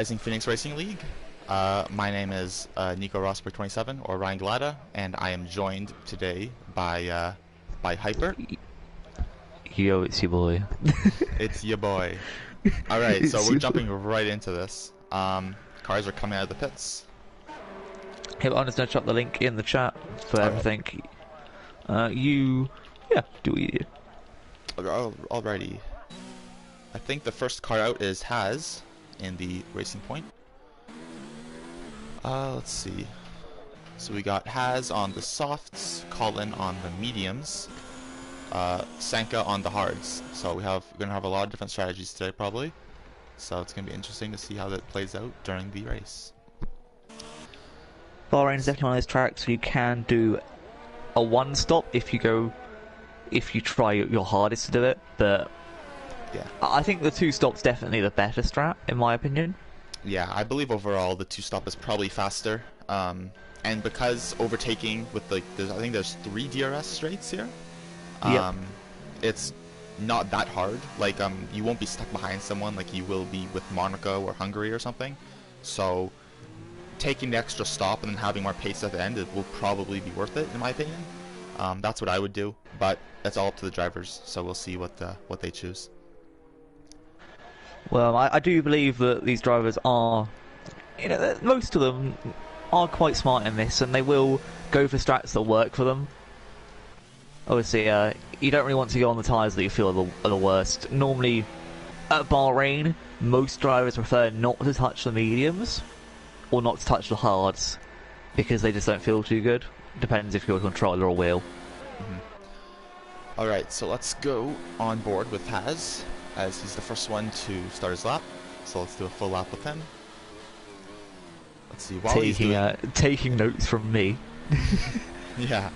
Rising Phoenix Racing League. My name is Nico Rosberg27 or Ryan Galata, and I am joined today by Hyper. Yo, it's your boy. It's your boy. All right, so It's we're your jumping right into this. Cars are coming out of the pits. Hey, I'm just gonna drop the link in the chat for everything. Yeah, do what you do. Alrighty. I think the first car out is Haz in the Racing Point. Let's see. So we got Haz on the softs, Colin on the mediums, Sanka on the hards. So we're gonna have a lot of different strategies today, probably. So it's gonna be interesting to see how that plays out during the race. Bahrain is definitely one of those tracks where you can do a one stop if you try your hardest to do it, but yeah, I think the two stop's definitely the better strat in my opinion. Yeah, I believe overall the two stop is probably faster. And because overtaking with I think there's 3 DRS straights here. Yep. It's not that hard. Like you won't be stuck behind someone like you will be with Monaco or Hungary or something. So taking the extra stop and then having more pace at the end, it will probably be worth it in my opinion. That's what I would do, but it's all up to the drivers. So we'll see what they choose. Well, I do believe that these drivers are, most of them are quite smart in this, and they will go for strats that work for them. Obviously, you don't really want to go on the tyres that you feel are the worst. Normally, at Bahrain, most drivers prefer not to touch the mediums, or not to touch the hards, because they just don't feel too good. Depends if you're a controller or wheel. Alright, so let's go on board with Haz, as he's the first one to start his lap. So let's do a full lap with him. Let's see, while he's doing... taking notes from me. Yeah.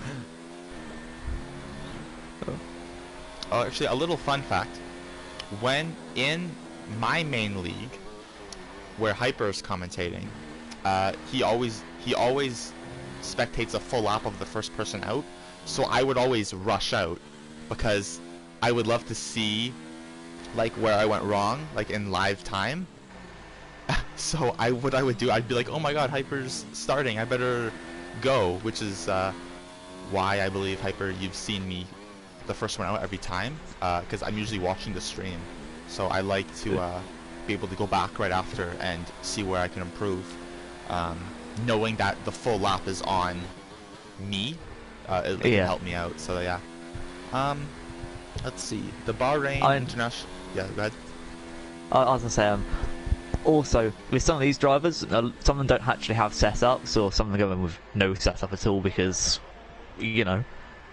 Oh, actually, a little fun fact. When in my main league, where Hyper is commentating, he always spectates a full lap of the first person out. So I would always rush out, because I would love to see like where I went wrong, like in live time. So what I would do, I'd be like, oh my god, Hyper's starting, I better go, which is why I believe, Hyper, you've seen me the first one out every time, because I'm usually watching the stream, so I like to be able to go back right after and see where I can improve, knowing that the full lap is on me. It can help me out, so yeah. Let's see, the Bahrain International... Yeah, go ahead. I was gonna say, also, with some of these drivers, some of them don't actually have setups, or some of them go in with no setup at all, because,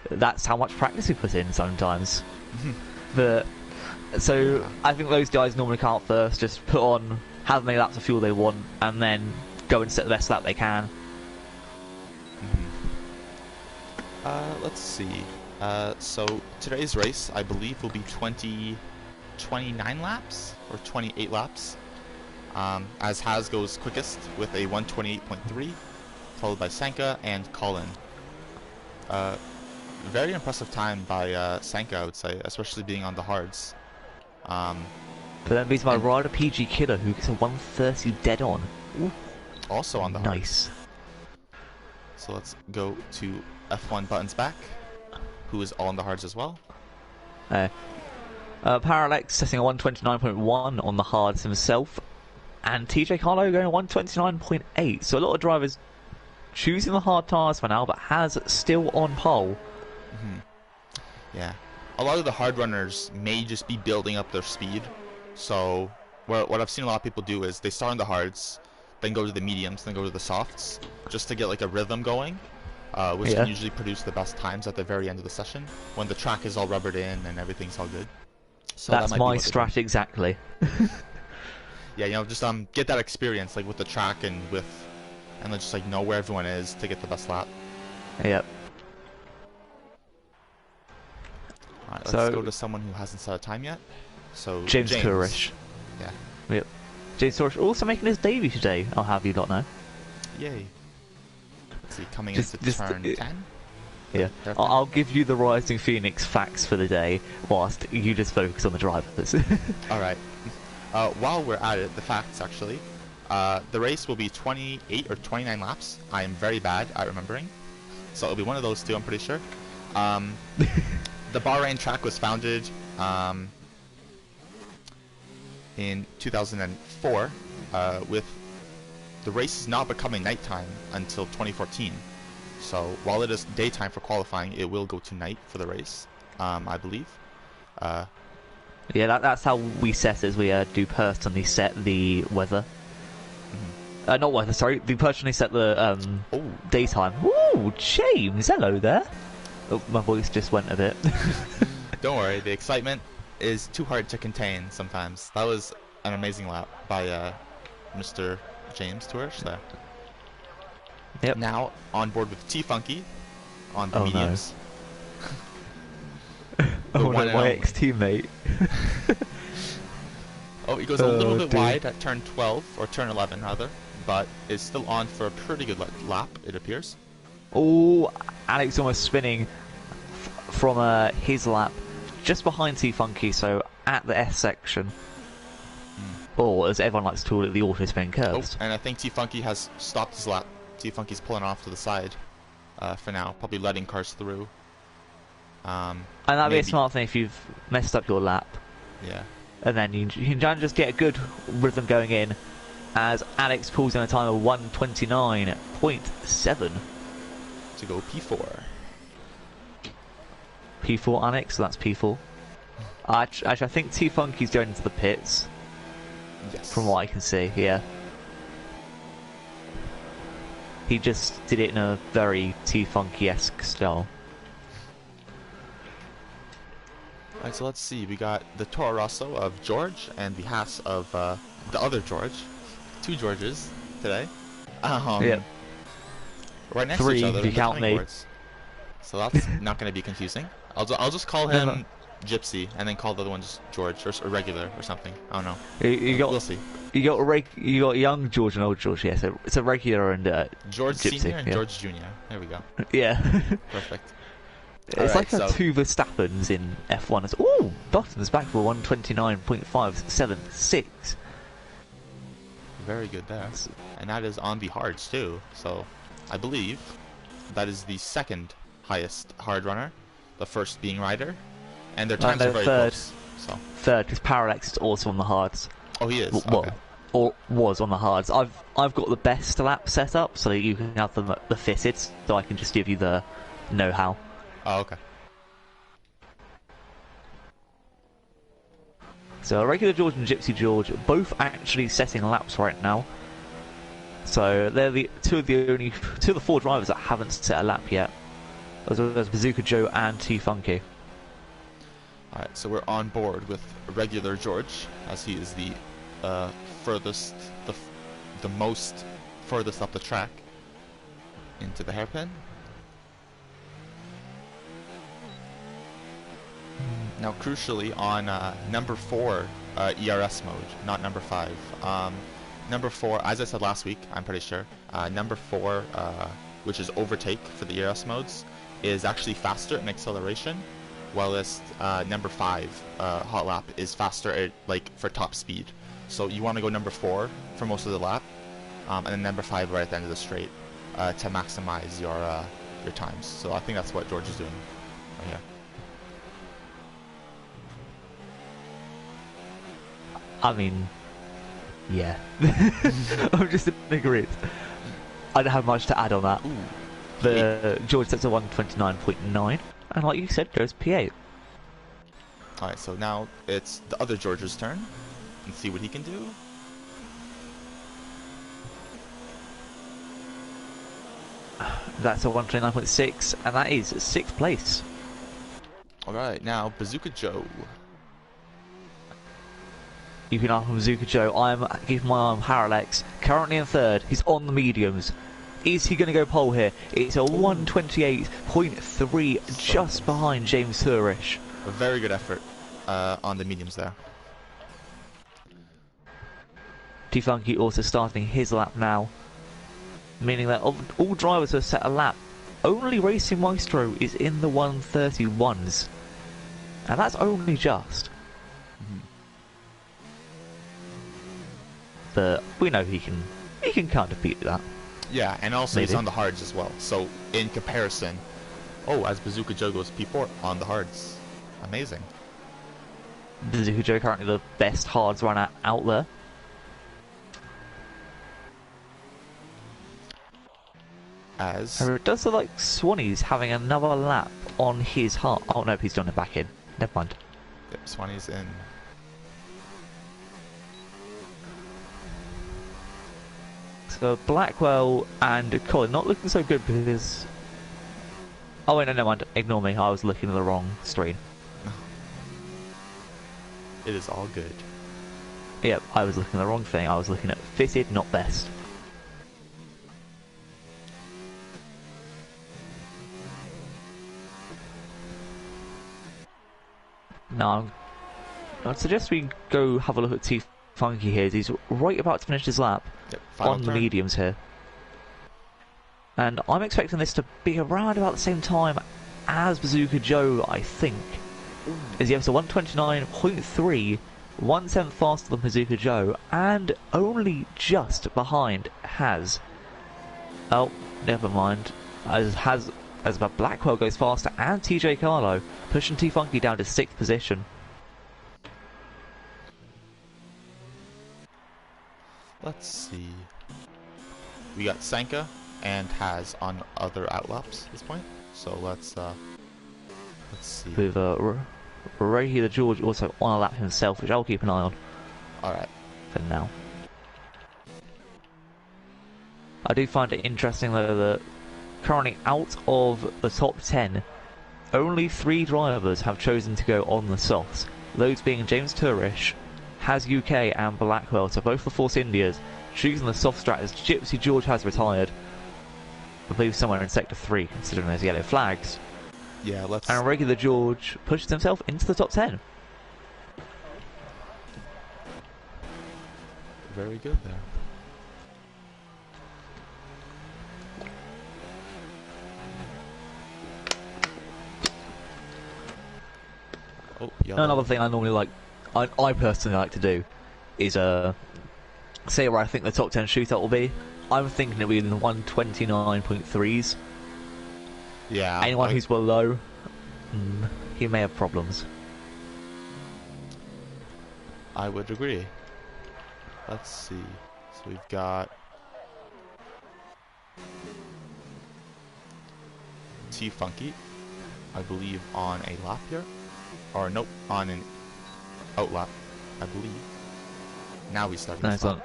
that's how much practice we put in sometimes. But, so, I think those guys normally come out first, just put on how many laps of fuel they want, and then go and set the best lap they can. Let's see. So today's race, I believe, will be 29 laps or 28 laps. As Haz goes quickest with a 128.3, followed by Sanka and Colin. Very impressive time by Sanka, I would say, especially being on the hards. But then beats my rider PG Killer, who gets a 130 dead on. Ooh. Also on the hards. Nice. So let's go to F1 Buttons Back, who is on the hards as well. Parallax setting a 129.1 on the hards himself, and TJ Carlo going a 129.8. So a lot of drivers choosing the hard tires for now, but Haz still on pole. Yeah, a lot of the hard runners may just be building up their speed. So what I've seen a lot of people do is they start on the hards, then go to the mediums, then go to the softs, just to get like a rhythm going, which can usually produce the best times at the very end of the session, when the track is all rubbered in and everything's all good. So that's my strat exactly. Yeah, just get that experience like with the track and then just like know where everyone is to get the best lap. Yep. Alright, let's go to someone who hasn't set a time yet. So James Kourish. Yeah. Yep. James Kourish also making his debut today, I'll have you not know. Yay. Let's see, coming into turn 10. Yeah, I'll give you the Rising Phoenix facts for the day, whilst you just focus on the drivers. Alright. While we're at it, the facts actually. The race will be 28 or 29 laps. I am very bad at remembering, so it'll be one of those two, I'm pretty sure. The Bahrain track was founded in 2004, with the race is not becoming nighttime until 2014. So while it is daytime for qualifying, it will go to night for the race, I believe. Yeah, that's how we set it, as we do personally set the weather. Not weather, sorry. We personally set the daytime. Ooh, James, hello there. Oh, my voice just went a bit. Don't worry, the excitement is too hard to contain sometimes. That was an amazing lap by Mr. James Tourish there. Yep. Now on board with T-Funky on the mediums. No. My ex-teammate. Oh, he goes a little bit wide at turn 12, or turn 11 rather, but is still on for a pretty good lap, it appears. Oh, Alex almost spinning from his lap, just behind T-Funky, so at the S section. Or, as everyone likes to call it, the auto-spin curves. Oh, and I think T-Funky has stopped his lap. T-Funky's pulling off to the side for now, probably letting cars through. And that'd be a smart thing if you've messed up your lap. Yeah. And then you can just get a good rhythm going in, as Alex pulls in a time of 1:29.7. To go P4. P4, Alex, so that's P4. Actually, I think T-Funky's going into the pits. Yes. From what I can see, yeah. He just did it in a very T-Funky-esque style. Alright, so let's see. We got the Toro Rosso of George and the Haas of the other George. Two Georges today. Yep. Right next to each other. If you count me. Boards. So that's not going to be confusing. I'll just call him Gypsy and then call the other one just George or regular or something. I don't know. We'll see. You got young George and old George. Yeah, so it's a regular and George Gypsy, Senior and George Junior. There we go. Yeah. Perfect. It's like two Verstappens in F1. Ooh, Button's back for 1:29.576. Very good there. And that is on the hards too. So I believe that is the second highest hard runner. The first being Ryder. And their times are very close. So. Third, because Parallax is also on the hards. Oh, he is? Well, okay. Or was on the hards. I've got the best lap set up so that you can have them the fitted, so I can just give you the know-how. Oh, okay. So regular George and Gypsy George both actually setting laps right now. So they're the two of the four drivers that haven't set a lap yet. There's Bazooka Joe and T-Funky. Alright, so we're on board with regular George, as he is the furthest, the most furthest up the track into the hairpin. Now, crucially, on number 4 ERS mode, not number 5. Number 4, as I said last week, I'm pretty sure, number 4, which is overtake for the ERS modes, is actually faster in acceleration, whilst number 5, hot lap, is faster at, for top speed. So you want to go number 4 for most of the lap, and then number 5 right at the end of the straight to maximize your times. So I think that's what George is doing right here. I mean, yeah. I'm just in agreement. I don't have much to add on that. Ooh. The George sets a 1:29.9, and like you said, goes P8. Alright, so now it's the other George's turn, and see what he can do. That's a 1:29.6, and that is 6th place. Alright, now Bazooka Joe. Keeping an eye on Bazooka Joe, I'm keeping my eye on Parallax. Currently in 3rd, he's on the mediums. Is he going to go pole here? It's a 1:28.3, just behind James Tourish. A very good effort on the mediums there. T-Funky also starting his lap now, meaning that of all drivers who have set a lap, only Racing Maestro is in the 1:31s, and that's only just. but we know he can kind of beat that. Yeah, and also he's Maybe. on the hards as well. So in comparison, as Bazooka Joe goes P4 on the hards, amazing. Bazooka Joe currently the best hards runner out there. However, it does look like Swanee's having another lap on his hard. Oh no, he's done it back in. Never mind. Yep, Swanee's in. So Blackwell and Colin not looking so good because... Oh wait, no, never mind. Ignore me. I was looking at the wrong screen. It is all good. Yep, I was looking at the wrong thing. I was looking at fitted, not best. Now, I'd suggest we go have a look at T Funky here. He's right about to finish his lap on the mediums here. And I'm expecting this to be around about the same time as Bazooka Joe, I think. Is he up to 129.3, 1/7 faster than Bazooka Joe, and only just behind Has. Oh, never mind. As Blackwell goes faster, and TJ Carlo pushing T Funky down to 6th position. Let's see. We got Sanka and Has on other outlaps at this point. So let's see. With Rahi the George also on a lap himself, which I'll keep an eye on. Alright. For now. I do find it interesting though that currently out of the top 10, only 3 drivers have chosen to go on the softs. Those being James Turish, Has UK and Blackwell, so both the Force Indias choosing the soft strat as Gypsy George has retired. I believe somewhere in Sector 3, considering there's yellow flags. Yeah, let's... And Regular George pushes himself into the top 10. Very good there. Oh, yellow. Another thing I normally like, I personally like to do, is say where I think the top 10 shootout will be. I'm thinking it'll be in the 129.3s. Yeah. Anyone who's below, he may have problems. I would agree. Let's see. So we've got T Funky, I believe, on a lap here. Or nope, on an out lap, I believe. Now we start. Nice one.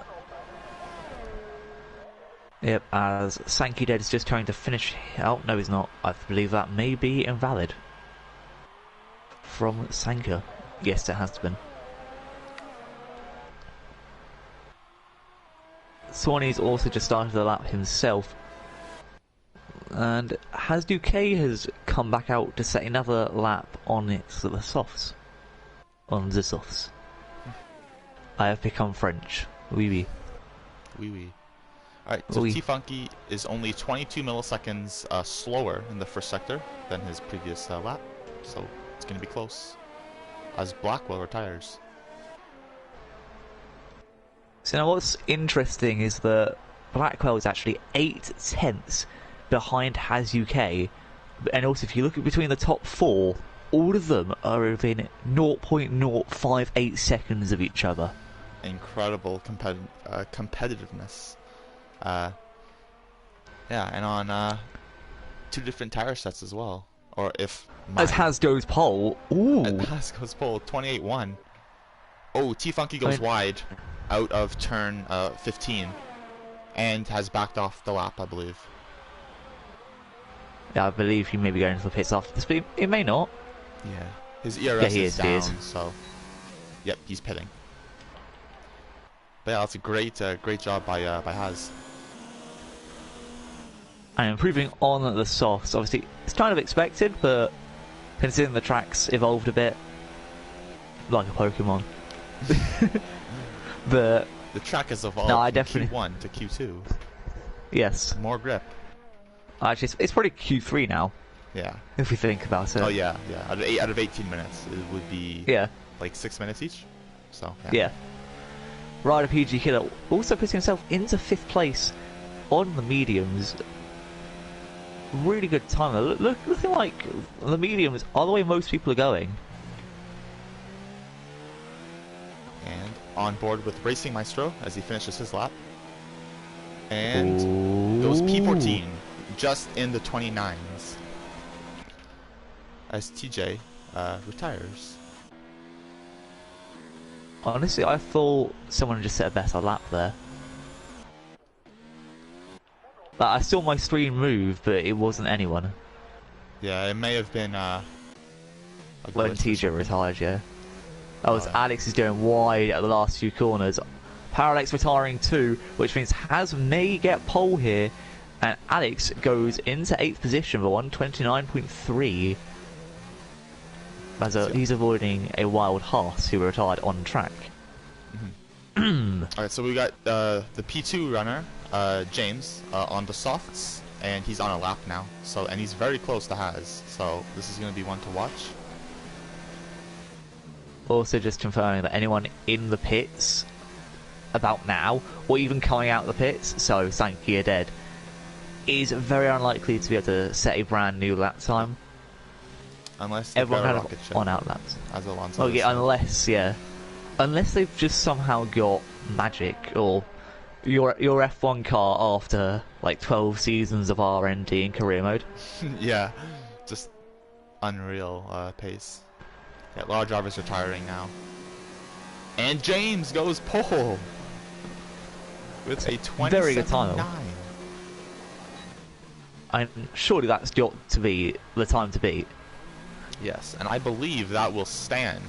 Yep, as Sankey Dead is just trying to finish. Oh, no, he's not. I believe that may be invalid. From Sanka. Yes, it has been. Swanee's also just started the lap himself. And Has Duque has come back out to set another lap on the softs. On the softs. I have become French. Oui, oui. Oui, oui. Alright, so Oui. T Funky is only 22 milliseconds slower in the first sector than his previous lap, so it's going to be close. As Blackwell retires. So now what's interesting is that Blackwell is actually 8/10 behind Has UK, and also if you look at between the top 4, all of them are within 0.058 seconds of each other. Incredible competitiveness. Yeah, and on 2 different tire sets as well. Or if as Has goes pole, ooh, Has goes pole 28-1. Oh, T Funky goes wide out of turn 15, and has backed off the lap, I believe. Yeah, I believe he may be going to the pits after this, but he may not. Yeah, his ERS Yeah, is down, so yep, he's pitting. But yeah, that's a great job by Has. And improving on the softs, obviously it's kind of expected, but considering the track's evolved a bit, like a Pokemon. But the track has evolved no, I from definitely Q1 to Q2. Yes. More grip. Actually, it's probably Q3 now. Yeah. If we think about it. Oh yeah, yeah. Out of 18 minutes, it would be like 6 minutes each. So yeah. Rider PG Killer also putting himself into 5th place on the mediums. Really good time. Looking like the mediums are the way most people are going. And on board with Racing Maestro as he finishes his lap. And goes P14, just in the 29s. As TJ retires. Honestly, I thought someone just set a better lap there. Like, I saw my screen move, but it wasn't anyone. Yeah, it may have been When TJ retired, yeah. That was yeah. Alex is going wide at the last few corners. Parallax retiring too, which means Has may get pole here, and Alex goes into 8th position for 129.3. As he's avoiding a wild horse who retired on track. Alright, so we got the P2 runner, James, on the softs, and he's on a lap now. And he's very close to Has, so this is going to be one to watch. Also just confirming that anyone in the pits about now, or even coming out of the pits, so Sankey are dead, is very unlikely to be able to set a brand new lap time. Unless they've everyone got a kind rocket of ship, on out laps. as Alonso. Okay, unless they've just somehow got magic, or your F1 car after like 12 seasons of R&D in career mode. Yeah, just unreal pace. Yeah, a lot of drivers retiring now. And James goes pole with a 27.9. Very good time. And surely that's got to be the time to beat. Yes, and I believe that will stand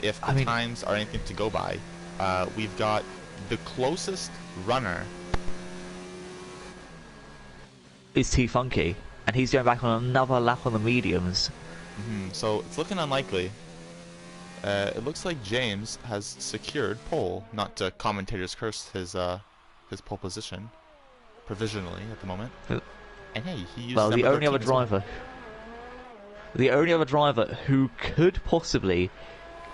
if the times are anything to go by. We've got the closest runner is T-Funky, and he's going back on another lap on the mediums. So it's looking unlikely. It looks like James has secured pole. Not to commentators curse his pole position provisionally at the moment. And hey, he used well, the only other driver who could possibly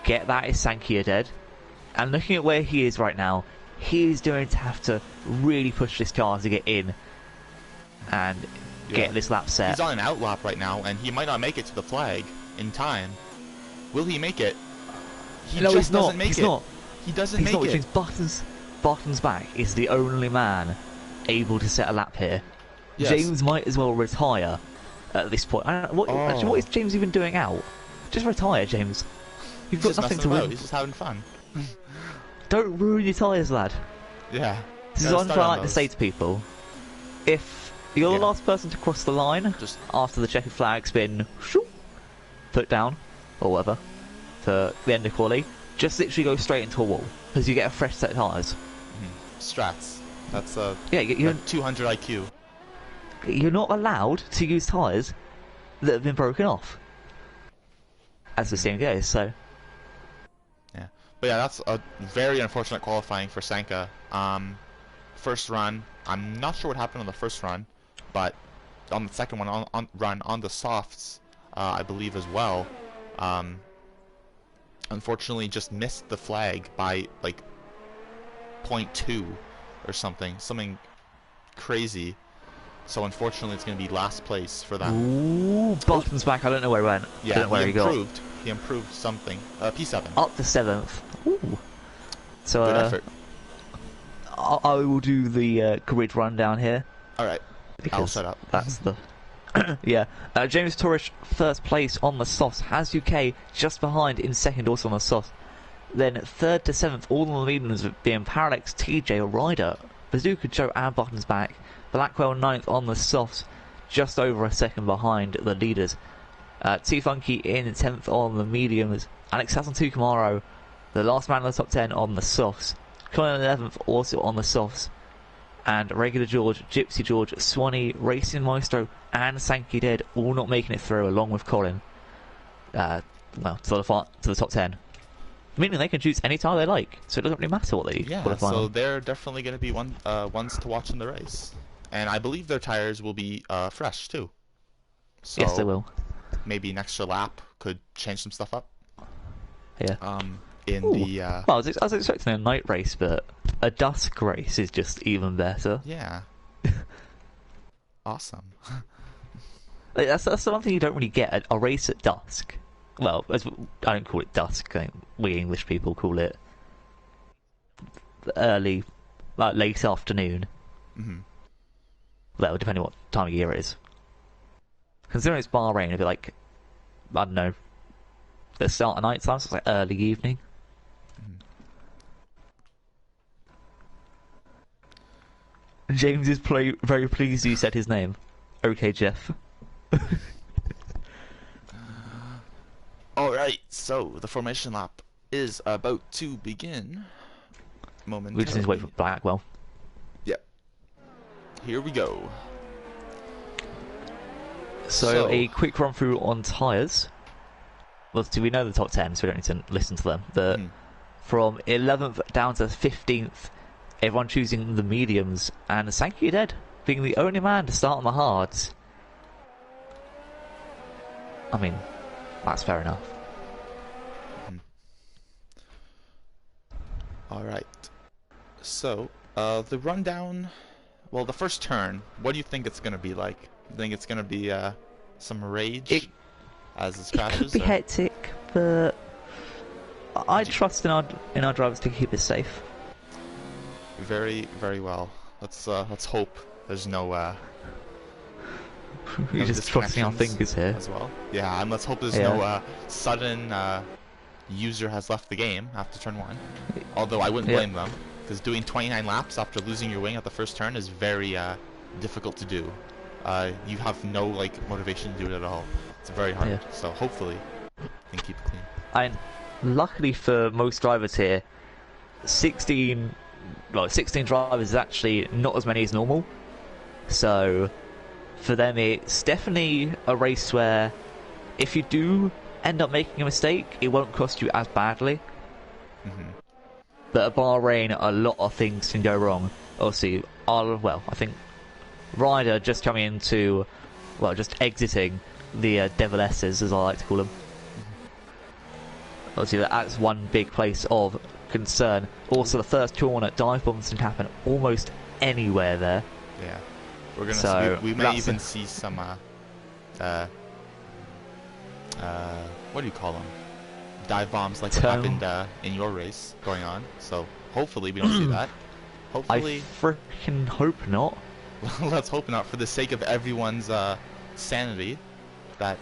get that is Sankey dead. And looking at where he is right now, he is going to have to really push this car to get in and get this lap set. He's on an out lap right now, and he might not make it to the flag in time. Will he make it? He just doesn't make it. He doesn't make it. Which means Buttons back is the only man able to set a lap here. Yes. James might as well retire at this point. Actually, what is James even doing out? Just retire, James. You've got nothing to win. He's just having fun. Don't ruin your tyres, lad. Yeah. This is what I like to say to people. If you're the last person to cross the line after the checkered flag's been put down, or whatever, for the end of quali, just literally go straight into a wall, because you get a fresh set of tyres. Strats. That's you're 200 IQ. You're not allowed to use tyres that have been broken off, as the same goes, so... Yeah. But yeah, that's a very unfortunate qualifying for Sanka. First run, I'm not sure what happened on the first run, but on the second one, on the softs, I believe as well, unfortunately just missed the flag by like 0.2 or something crazy. So unfortunately, it's going to be last place for that. Ooh, Buttons back. I don't know where he went. Yeah, I don't know where he improved. He improved something. P7. Up to 7th. Ooh. So good effort. I will do the grid rundown here. All right. I'll set up. That's the yeah. James Torres first place on the softs. Has UK just behind in second, also on the softs. Then 3rd to 7th, all on the mediums being Parallax, TJ, Ryder, Bazooka Joe, and Buttons back. Blackwell 9th on the softs, just over a second behind the leaders. T-Funky in 10th on the mediums. Alex Hassan 2 Camaro, the last man in the top 10 on the softs. Colin 11th also on the softs. And Regular George, Gypsy George, Swanee, Racing Maestro, and Sankey Dead all not making it through, along with Colin. To the top 10. Meaning they can choose any tire they like, so it doesn't really matter what they qualify on. So they're definitely going to be ones to watch in the race. And I believe their tires will be fresh too. So yes, they will. Maybe an extra lap could change some stuff up. Yeah. in Ooh. the Well, I was expecting a night race, but a dusk race is just even better. yeah. Awesome. Like, that's the one thing you don't really get, a race at dusk. Well, I don't call it dusk, I think we English people call it early, like late afternoon. Hmm. Well, depending on what time of year it is. Considering it's Bahrain, it'd be like, I don't know, the start of night time, so it's like early evening. James is very pleased you said his name. Okay, Jeff. Alright, so the formation lap is about to begin momentarily. We just need to wait for Blackwell. Yep. Here we go. So a quick run through on tyres. Well, we know the top 10, so we don't need to listen to them. But from 11th down to 15th, everyone choosing the mediums, and Sankey Dead being the only man to start on the hards. I mean, that's fair enough. Alright. So, the rundown... Well, the first turn, what do you think it's going to be like? You think it's going to be some rage as it crashes? It could be hectic, but I trust in our drivers to keep it safe. Very, very well. Let's hope there's no You're just crossing our fingers here as well. Yeah, and let's hope there's no sudden user has left the game after turn 1. Although I wouldn't blame them, because doing 29 laps after losing your wing at the first turn is very difficult to do. You have no motivation to do it at all. It's very hard. Yeah. So hopefully, you can keep it clean. And luckily for most drivers here, 16 drivers is actually not as many as normal. So for them, it's definitely a race where if you do end up making a mistake, it won't cost you as badly. But at Bahrain, a lot of things can go wrong. Obviously, I think Ryder just coming into, just exiting the Devil S's, as I like to call them. Obviously, that's one big place of concern. Also, the first corner, dive bombs can happen almost anywhere there. Yeah, we're gonna we may even see some what do you call them? Dive bombs like what happened in your race going on. So hopefully we don't see that. Hopefully, I freaking hope not. Let's hope not, for the sake of everyone's sanity, that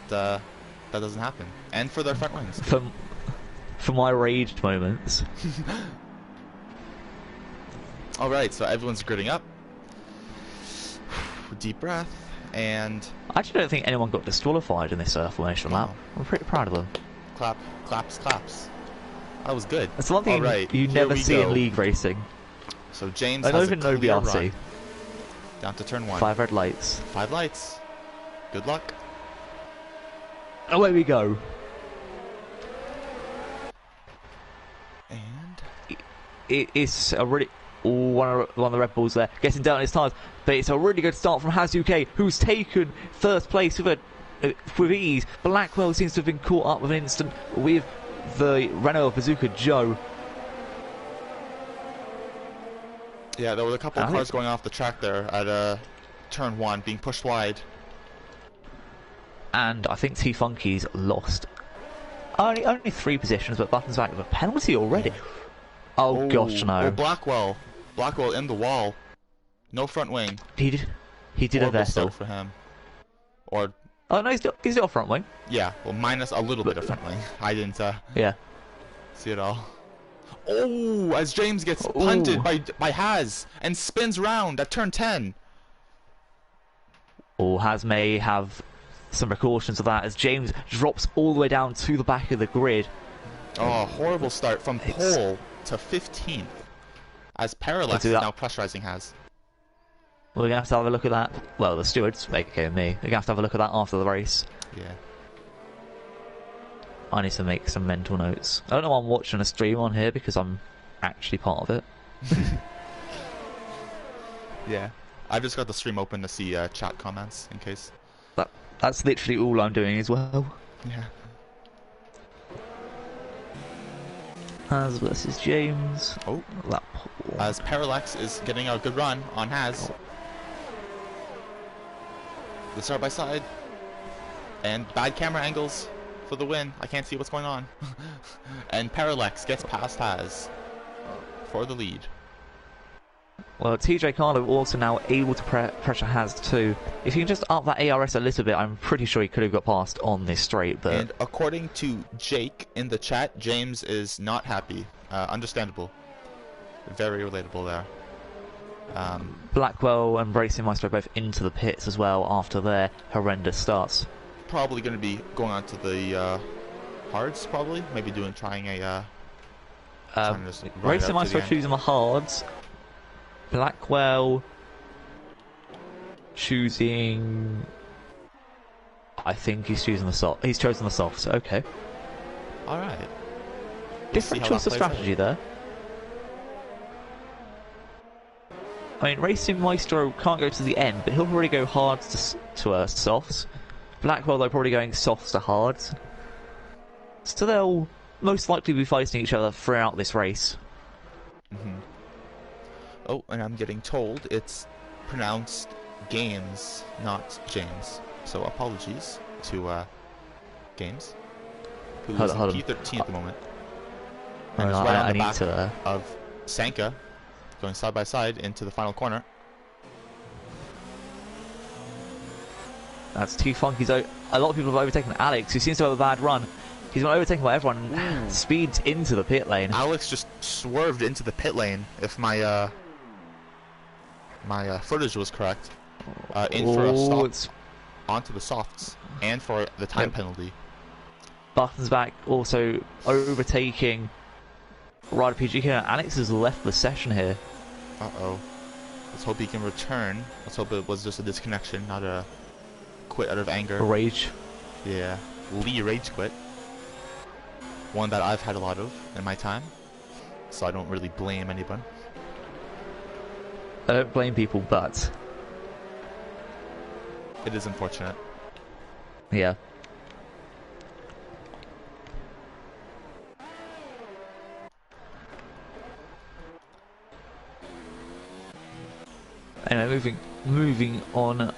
doesn't happen, and for their front wings. For my raged moments. All right, so everyone's girding up. Deep breath, and I actually don't think anyone got disqualified in this formation lap. I'm pretty proud of them. Claps. That was good. That's one thing you never see in league racing. So James I has don't even know BRC. Down to turn 1. 5 red lights. 5 lights. Good luck. Away we go. And it is a really one of the Red Bulls there getting down his tyres, but it's a really good start from Hazuke, who's taken first place with ease. Blackwell seems to have been caught up with an instant with the Renault of Bazooka Joe. Yeah, there was a couple of cars going off the track there at turn 1, being pushed wide. And I think T Funky's lost only 3 positions, but Button's back with a penalty already. Oh gosh, no. Oh, Blackwell in the wall. No front wing. He did a vessel for him. Or no, he's got a front wing. Yeah, well, minus a little bit of front wing. I didn't see it all. Oh, as James gets punted by Haz and spins round at turn 10. Haz may have some precautions of that as James drops all the way down to the back of the grid. Oh, horrible start from pole to 15th. As Parallax is now pressurizing Haz. We're going to have to have a look at that. Well, the stewards, aka me, we're going to have a look at that after the race. Yeah. I need to make some mental notes. I don't know why I'm watching a stream on here because I'm actually part of it. Yeah. I've just got the stream open to see chat comments in case. That's literally all I'm doing as well. Yeah. Has versus James. Oh, Lap. as Parallax is getting a good run on Has. The side by side. And bad camera angles for the win. I can't see what's going on. And Parallax gets past Has for the lead. Well, TJ Carlo also now able to pressure Has too. If you can just up that ARS a little bit, I'm pretty sure he could have got past on this straight. But and according to Jake in the chat, James is not happy. Understandable. Very relatable there. Blackwell and Racing Maestro both into the pits as well after their horrendous starts. Probably going to be going on to the hards, probably. Maybe trying a... Racing Maestro choosing the hards. Blackwell choosing... I think he's choosing the soft. He's chosen the softs. Okay. All right. Different choice of strategy there. I mean, Racing Maestro can't go to the end, but he'll probably go hards to softs. Blackwell, though, probably going softs to hards. So they'll most likely be fighting each other throughout this race. Mm-hmm. Oh, and I'm getting told it's pronounced Games, not James. So apologies to Games, who is in P13 at the moment. And is right on the back of Sanka, going side by side into the final corner. That's too funky. So a lot of people have overtaken Alex, who seems to have a bad run. He's been overtaken by everyone and speeds into the pit lane. Alex just swerved into the pit lane, if my my footage was correct. In for a stop onto the softs, and for the time penalty. Buttons back also overtaking Rider PG here. Alex has left the session here. Uh-oh. Let's hope he can return. Let's hope it was just a disconnection, not a quit out of anger. Rage. Yeah. Lee rage quit. One that I've had a lot of in my time. So I don't really blame anyone. I don't blame people, but... it is unfortunate. Yeah. Anyway, moving on.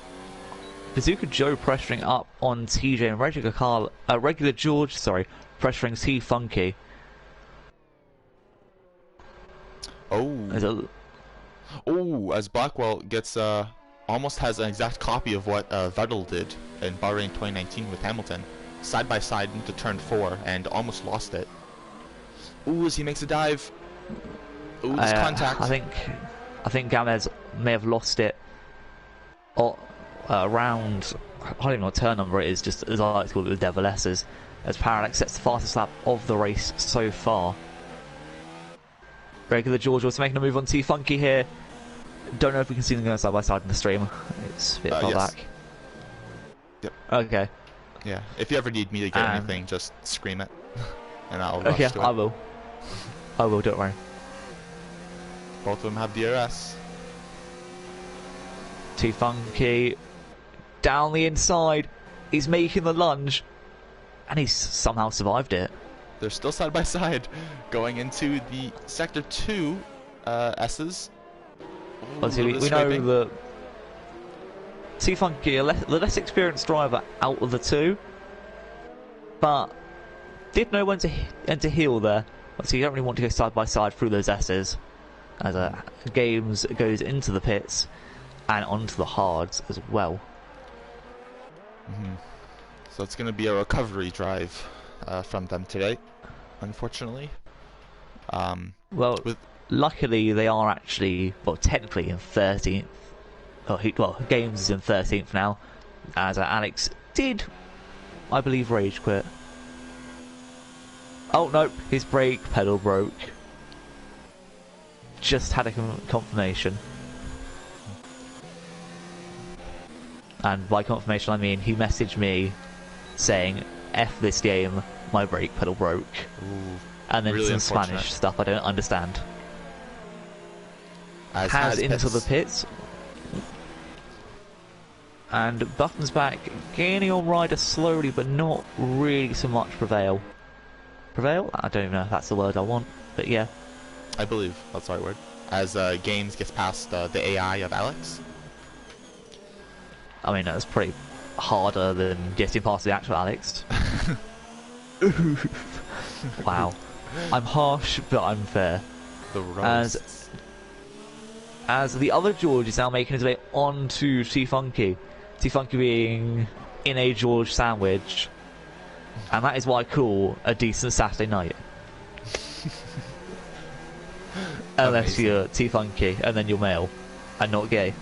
Bazooka Joe pressuring up on TJ and Regular George, pressuring T Funky. As Blackwell gets almost has an exact copy of what Vettel did in Bahrain 2019 with Hamilton, side by side into turn 4 and almost lost it. As he makes a dive. There's contact. I think Gamez may have lost it around, I don't even know what turn number it is, just as I like to call it, the Devil S's, as Parallax sets the fastest lap of the race so far. Regular George also making a move on T Funky here. Don't know if we can see them going side by side in the stream. It's a bit far back. Yep. Okay. Yeah. If you ever need me to get anything, just scream it, and I'll rush to it. I will. I will. Don't worry. Both of them have DRS. T Funky down the inside. He's making the lunge, and he's somehow survived it. They're still side by side, going into the sector 2 S's. We know that T Funky, the less experienced driver out of the two, but did know when to heal there. So you don't really want to go side by side through those S's, as Games goes into the pits and onto the hards as well. So it's going to be a recovery drive from them today, unfortunately. Luckily they are actually, technically in 13th. Games is in 13th now, as Alex did, I believe, rage quit. Oh no, his brake pedal broke. Just had a confirmation. And by confirmation I mean he messaged me saying, F this game, my brake pedal broke. And then really some Spanish stuff I don't understand. Has into the pits. And Buttons back, gaining on Ryder slowly, but not really so much Prevail. Prevail? I don't even know if that's the word I want. But yeah, I believe that's the right word. As Games gets past the AI of Alex. I mean that's pretty harder than getting past the actual Alex. Wow, I'm harsh, but I'm fair. The roasts. As the other George is now making his way onto T-Funky. T-Funky being in a George sandwich. And that is what I call a decent Saturday night. Unless Amazing. you're T-Funky and then you're male and not gay.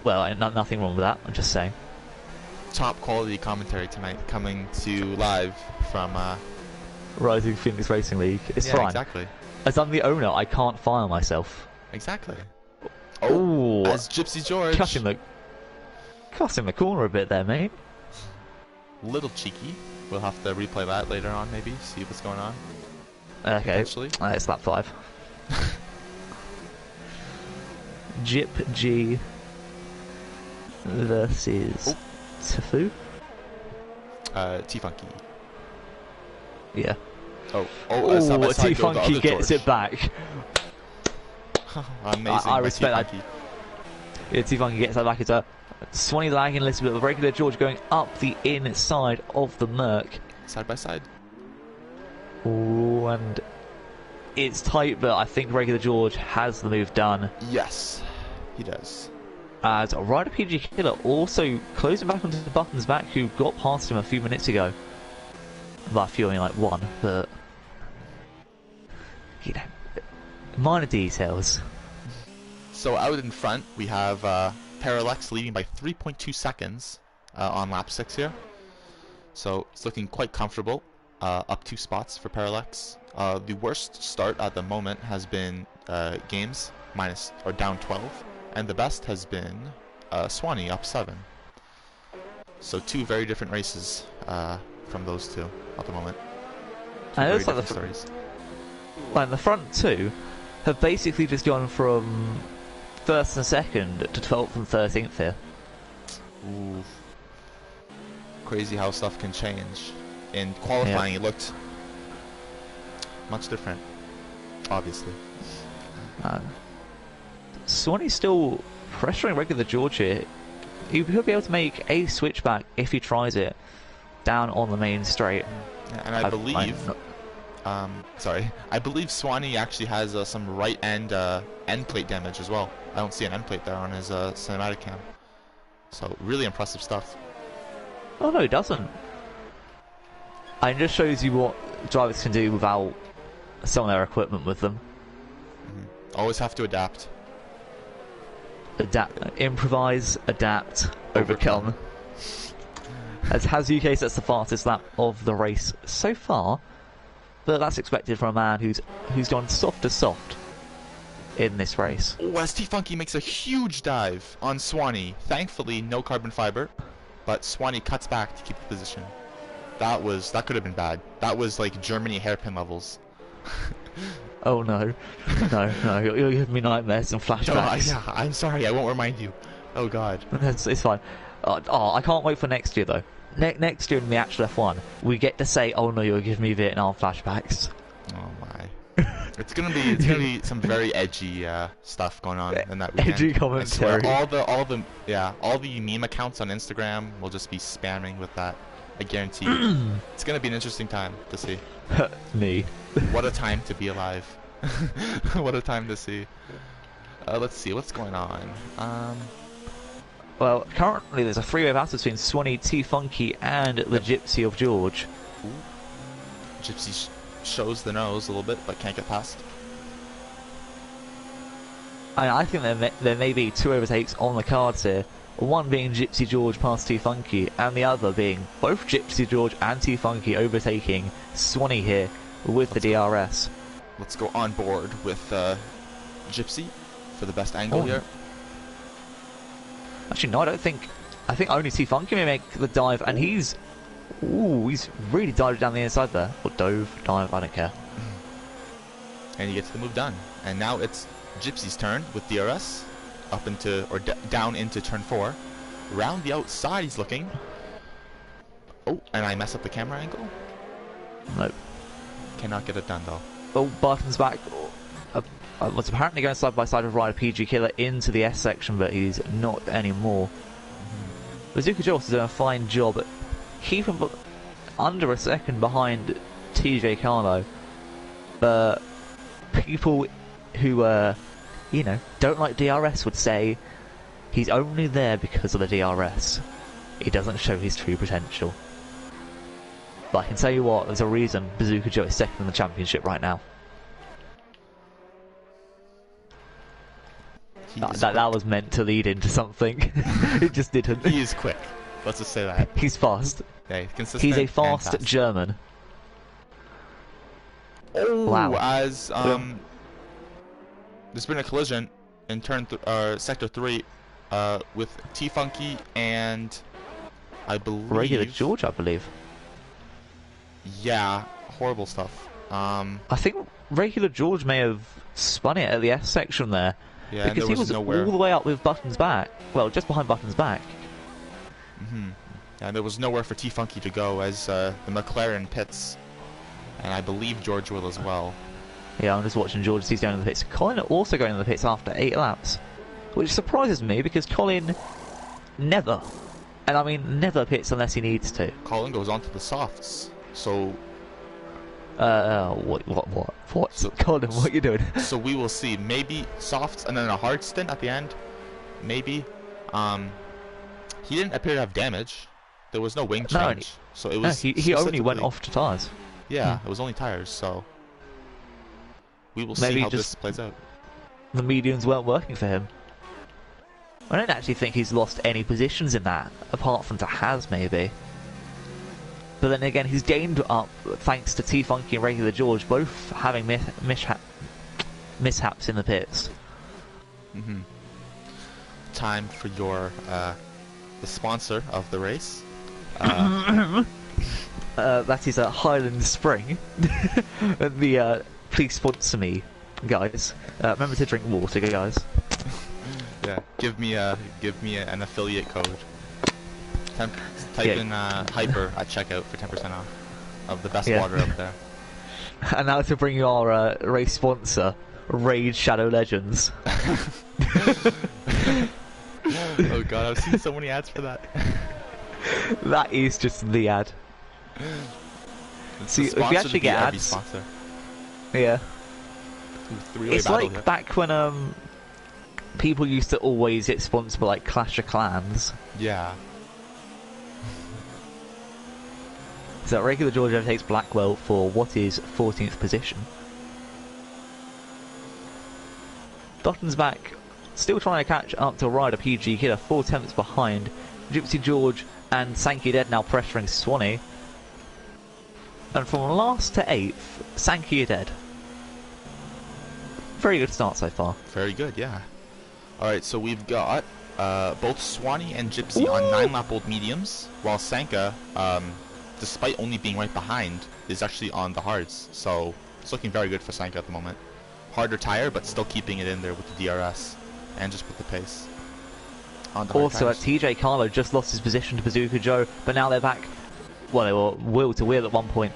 Well, nothing wrong with that, I'm just saying. Top quality commentary tonight, coming to you live from Rising Phoenix Racing League. It's yeah, fine. exactly. As I'm the owner, I can't fire myself. Exactly. Oh, as Gypsy George. cutting the corner a bit there, mate. Little cheeky. We'll have to replay that later on, maybe, see what's going on. Okay, Potentially. it's lap 5. Gyp G versus Tfu. T-Funky. Yeah. Side by side go the T-Funky other gets George. it back. Amazing. I by respect that. T-Funky. Yeah, T-Funky gets that back. It's a Swanee lagging a little bit. The regular George going up the inside of the Merc. Side by side. Ooh, and it's tight, but I think regular George has the move done. Yes, he does. As Rider PG Killer also closing back onto the Buttons back, who got past him a few minutes ago. By a few, I mean like one, but you know, minor details. So out in front, we have Parallax leading by 3.2 seconds on lap 6 here. So it's looking quite comfortable, up 2 spots for Parallax. The worst start at the moment has been Games, down 12, and the best has been Swanee, up 7. So 2 very different races from those 2 at the moment. And it looks like the front 2 have basically just gone from 1st and 2nd to 12th and 13th here. Ooh. Crazy how stuff can change. In qualifying, it looked much different, obviously. Swanee's still pressuring regular George here. He'll be able to make a switchback if he tries it down on the main straight. Yeah, and I believe Swanee actually has some right end plate damage as well. I don't see an end plate there on his cinematic cam. So really impressive stuff. Oh no, it doesn't. And it just shows you what drivers can do without some of their equipment with them. Always have to adapt. Improvise, adapt, overcome. As Hazuki sets the fastest lap of the race so far, but that's expected from a man who's gone soft to soft in this race. Oh, as T-Funky makes a huge dive on Swanee. Thankfully, no carbon fiber, but Swanee cuts back to keep the position. That could have been bad. That was like Germany hairpin levels. Oh no, no, you're giving me nightmares and flashbacks. Yeah, I'm sorry, I won't remind you. Oh god. It's fine. I can't wait for next year though. Next year in the actual F1, we get to say, "Oh no, you're giving me Vietnam flashbacks." Oh my. It's gonna be some very edgy stuff going on in that weekend. Edgy commentary. All the meme accounts on Instagram will just be spamming with that. I guarantee you. It's gonna be an interesting time to see. Me. What a time to be alive. What a time to see. Let's see what's going on. Well, currently there's a three-way battle between Swanee, T-Funky, and the Gypsy of George. Ooh. Gypsy shows the nose a little bit, but can't get past. I think there may be 2 overtakes on the cards here. One being Gypsy George past T-Funky, and the other being both Gypsy George and T-Funky overtaking Swanee here with the DRS. Let's go on board with Gypsy for the best angle here. Actually, no, I think only T-Funky may make the dive, and he's really dived down the inside there. Or dive, I don't care. And he gets the move done. And now it's Gypsy's turn with DRS. Up into, or down into turn 4. Round the outside he's looking. Oh, and I mess up the camera angle? Nope. Cannot get it done though. Oh, Barton's back. Was apparently going side by side with Ryder PG Killer into the S section, but he's not anymore. Bazooka Joe is doing a fine job at keeping under a second behind TJ Carlo. But people who, you know, don't like DRS would say he's only there because of the DRS. He doesn't show his true potential. But I can tell you what, there's a reason Bazooka Joe is second in the championship right now. That was meant to lead into something. It just didn't. He is quick. Let's just say that. He's fast. Yeah, he's consistent. He's a fast German. Oh, wow. As there's been a collision in sector 3 with T-Funky and I believe Regular George, I believe. Yeah, horrible stuff. I think Regular George may have spun it at the S section there. Yeah, because he was nowhere. all the way up with Button's back. Well, just behind Button's back. Yeah, there was nowhere for T-Funky to go as the McLaren pits. And I believe George will as well. Yeah, I'm just watching George as he's going to the pits. Colin also going to the pits after 8 laps. Which surprises me because Colin never, and I mean never pits unless he needs to. Colin goes on to the softs. So... What? So, Colin, what are you doing? So we will see. Maybe softs and then a hard stint at the end. Maybe. He didn't appear to have damage. There was no wing change. So it was. No, he only went off to tyres. Yeah, it was only tyres. So we will see how this plays out. The mediums weren't working for him. I don't actually think he's lost any positions in that, apart from to Haz maybe. But then again, he's gained up thanks to T-Funky and Regular George both having mishaps in the pits. Time for your the sponsor of the race. That is a Highland Spring. Please sponsor me, guys. Remember to drink water, guys. Yeah, give me an affiliate code. Type in Hyper at checkout for 10% off of the best water out there. And now to bring you our race sponsor, Raid Shadow Legends. Oh god, I've seen so many ads for that. That is just the ad. See, if we actually get ads, sponsor. Yeah. It's like here. back when people used to always get sponsored by like Clash of Clans. Yeah. So Regular George overtakes Blackwell for what is 14th position. Dotton's back, still trying to catch up to Ryder PG Killer, 4 tenths behind. Gypsy George and Sankey Dead now pressuring Swanee. And from last to 8th, Sankey Dead. Very good start so far. Very good, yeah. Alright, so we've got both Swanee and Gypsy on 9-lap-old mediums, while Sanka, despite only being right behind, is actually on the hards. So it's looking very good for Sanka at the moment. Harder tire, but still keeping it in there with the DRS and just with the pace. Also, TJ Carlo just lost his position to Bazooka Joe, but now they're back. Well, they were wheel to wheel at one point.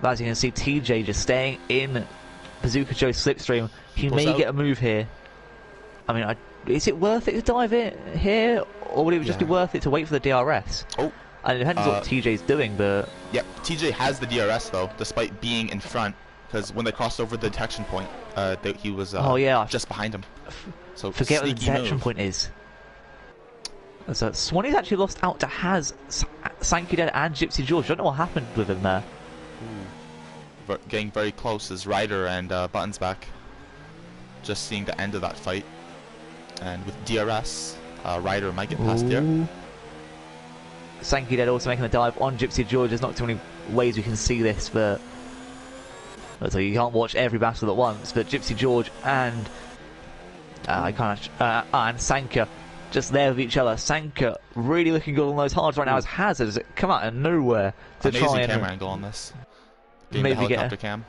But as you can see, TJ just staying in Bazooka Joe's slipstream. He may get a move here. I mean, is it worth it to dive in here, or would it just be worth it to wait for the DRS? Oh. And it depends on what TJ's doing, but... Yep, TJ has the DRS, though, despite being in front, because when they crossed over the detection point, he was just behind him. So forget what the detection point is. So Swanee's actually lost out to Haz, Sankey Dead and Gypsy George. I don't know what happened with him there. Getting very close is Ryder and Buttons back. Just seeing the end of that fight. And with DRS, Ryder might get past here. Sankey Dead also making a dive on Gypsy George. There's not too many ways we can see this, but so you can't watch every battle at once. But Gypsy George and and Sanka just there with each other. Sanka really looking good on those hards right now as Hazard has come out of nowhere to amazing try and camera angle on this. Maybe the helicopter cam.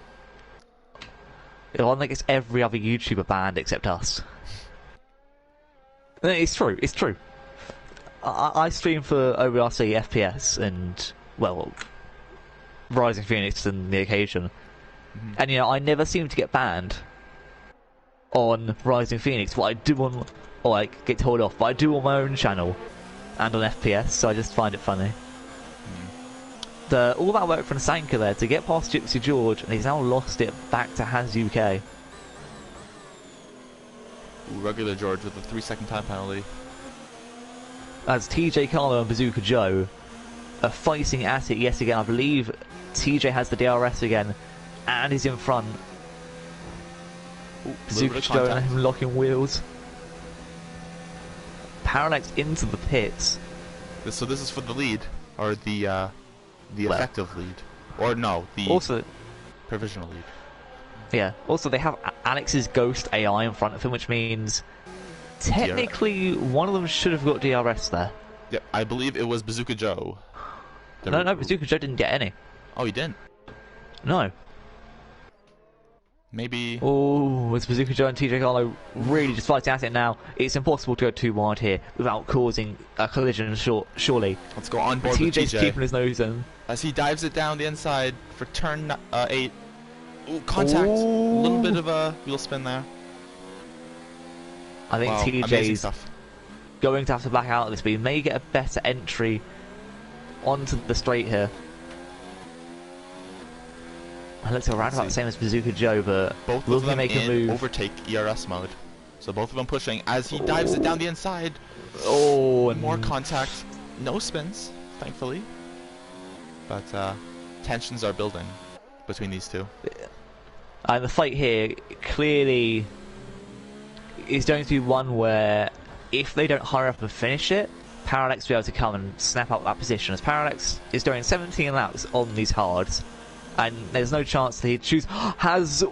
I think it's every other YouTuber banned except us. It's true. It's true. I stream for OBRC FPS and, well, Rising Phoenix and the occasion. And I never seem to get banned on Rising Phoenix. What I do on, or like get told off, but I do on my own channel and on FPS. So I just find it funny. All that work from Sanka there to get past Gypsy George, and he's now lost it back to Has UK. Regular George with a 3-second time penalty. As TJ Carlo and Bazooka Joe are fighting at it yet again. I believe TJ has the DRS again, and he's in front. Bazooka Joe and him locking wheels. Parallax into the pits. So this is for the lead, or the effective lead, or no, the also provisional lead. Yeah. Also, they have Alex's Ghost AI in front of him, which means technically one of them should have got DRS there. Yep, I believe it was Bazooka Joe. No, Bazooka Joe didn't get any. Oh, he didn't? No. Maybe... Oh, it's Bazooka Joe and TJ Carlo really just fighting at it now. It's impossible to go too wide here without causing a collision, surely. Let's go on board with TJ's TJ. keeping his nose in. As he dives it down the inside for turn 8. Ooh, contact. Ooh. A little bit of a wheel spin there. I think wow, TJ's going to have to back out of this, but he may get a better entry onto the straight here. I looked around about the same as Bazooka Joe, but both will of he them make a in move? overtake ERS mode. So both of them pushing as he dives it down the inside. Oh, and more contact. No spins, thankfully. But tensions are building between these two. And the fight here clearly is going to be one where if they don't hurry up and finish it, Parallax will be able to come and snap out that position, as Parallax is doing 17 laps on these hards, and there's no chance that he'd choose. Has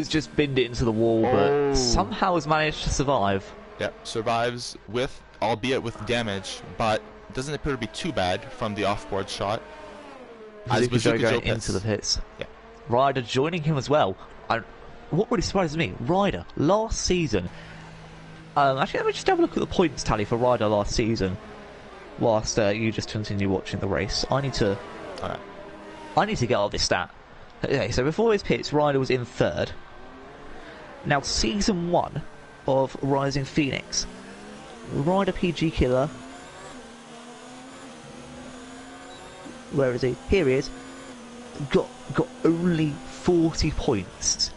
just binned it into the wall, but somehow has managed to survive. Yep, survives with, albeit with damage, but doesn't appear to be too bad from the off-board shot. As Bazooka Joe going into the pits. Yeah. Ryder joining him as well. What really surprises me, Ryder last season. Actually, let me just have a look at the points tally for Ryder last season. Whilst you just continue watching the race, I need to get all this stat. Okay, so before his pits, Ryder was in 3rd. Now, season 1 of Rising Phoenix, Ryder PG Killer. Where is he? Here he is. Got only 40 points.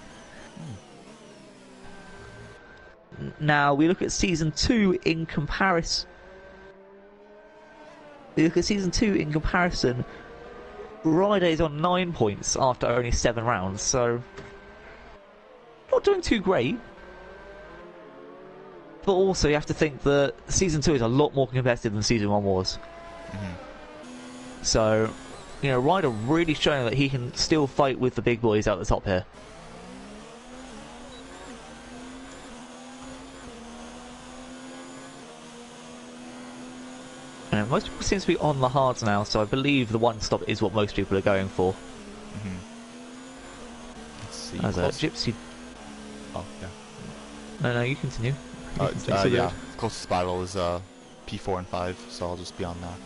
Now we look at season 2 in comparison. Ryder is on 9 points after only 7 rounds, so not doing too great. But also you have to think that season 2 is a lot more competitive than season 1 was. So, Ryder really showing that he can still fight with the big boys out the top here. And most people seem to be on the hards now, so I believe the one stop is what most people are going for. Let's see. As a Gypsy. Oh, yeah. No, you continue. Yeah, closest battle is P4 and 5, so I'll just be on that.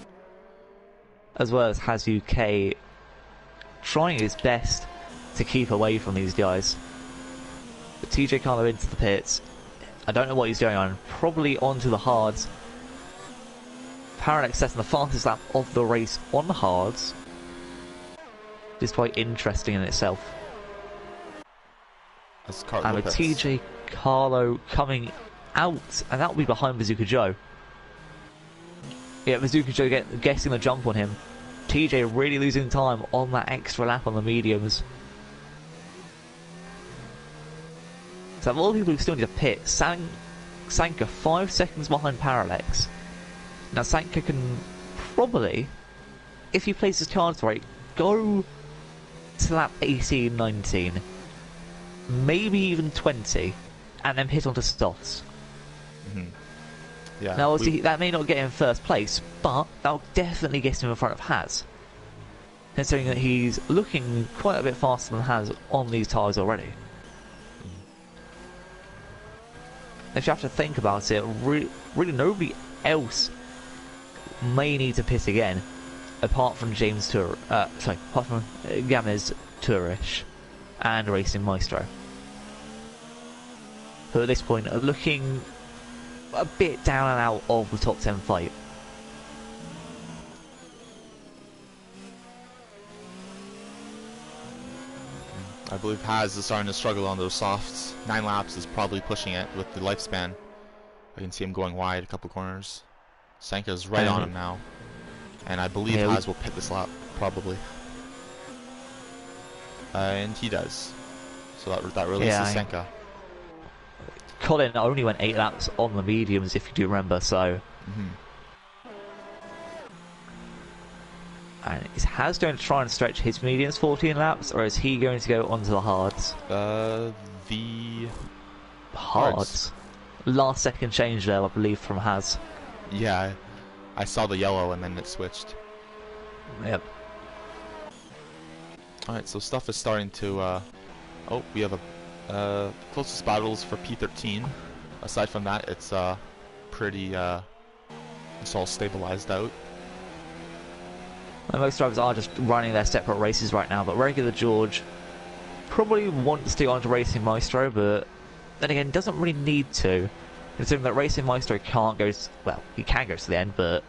As well as Has UK trying his best to keep away from these guys. But TJ Carlo into the pits. I don't know what he's going on. Probably onto the hards. Parallax setting the fastest lap of the race on the hards. Just quite interesting in itself. And with TJ Carlo coming out, and that will be behind Bazooka Joe. Yeah, Bazooka Joe getting the jump on him. TJ really losing time on that extra lap on the mediums. So a lot of people who still need a pit. Sanka 5 seconds behind Parallax. Now Sanka can probably, if he plays his cards right, go to lap 18, 19, maybe even 20, and then hit onto Stoss. Yeah. Now obviously that may not get him first place, but that'll definitely get him in front of Has. Considering that he's looking quite a bit faster than Has on these tyres already. If you have to think about it, really nobody else may need to pit again, apart from apart from Gamez Tourish. and Racing Maestro, who at this point are looking a bit down and out of the top 10 fight. I believe Haz is starting to struggle on those softs. 9 laps is probably pushing it with the lifespan. I can see him going wide a couple corners. Sanka's right on him now. And I believe Haz will pit this lap, probably. And he does. So that releases Sanka. Colin only went 8 laps on the mediums, if you do remember, so... And is Haz going to try and stretch his mediums 14 laps, or is he going to go onto the hards? The... Hards? Last second change there, I believe, from Haz. Yeah, I saw the yellow and then it switched. Yep. Alright, so stuff is starting to... oh, we have a... closest battles for P13. Aside from that, it's pretty... it's all stabilized out. And most drivers are just running their separate races right now, but regular George probably wants to go on to Racing Maestro, but then again, doesn't really need to. Considering that Racing Maestro can't go... well, he can go to the end, but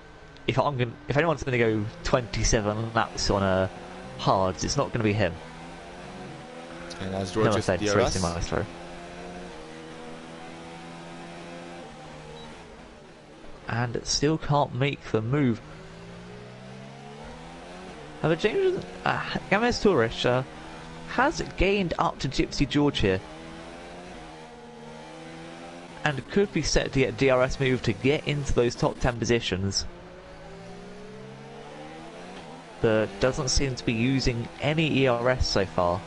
if anyone's going to go 27 laps on a hards, it's not going to be him. And as George is offense, Racing Maestro. And it still can't make the move. However, James Gamez Tourish has gained up to Gypsy George here, and could be set to get DRS move to get into those top 10 positions, but doesn't seem to be using any ERS so far.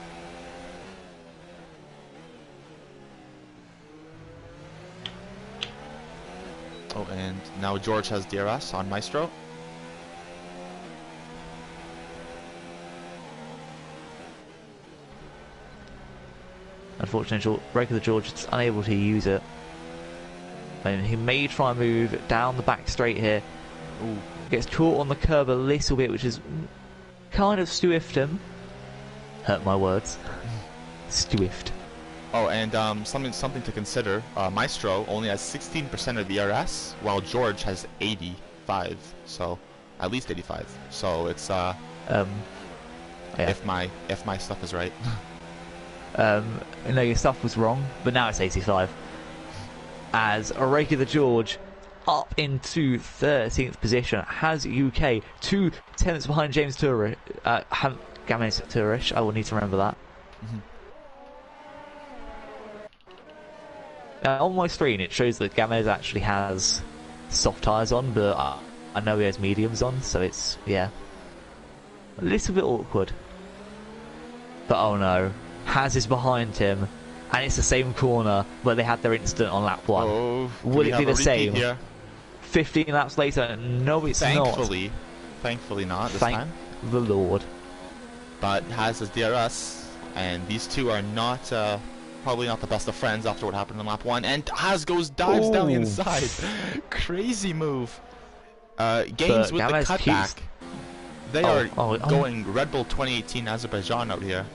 Oh, and now George has DRS on Maestro. Unfortunately, regular George is unable to use it. And he may try and move down the back straight here. Ooh. Gets caught on the curb a little bit, which is kind of swift him. Hurt my words. Swift. Oh, and something to consider. Maestro only has 16% of ERS, while George has 85. So at least 85. So it's yeah. If my stuff is right. No, your stuff was wrong, but now it's 85. As a regular George up into 13th position, has UK 2 tenths behind James Tourish, Gamez Tourish. I will need to remember that. On my screen it shows that Gamez actually has soft tyres on, but I know he has mediums on, so it's, yeah, a little bit awkward. But oh no, Haz is behind him, and it's the same corner where they had their incident on lap 1. Oh, will it be the same? Here? 15 laps later? No, it's Thankfully not this time. Thank the Lord. But Haz has DRS, and these two are not probably not the best of friends after what happened in lap 1. And Haz dives down the inside. Crazy move. Gains with the cutback. They are going Red Bull 2018 Azerbaijan out here.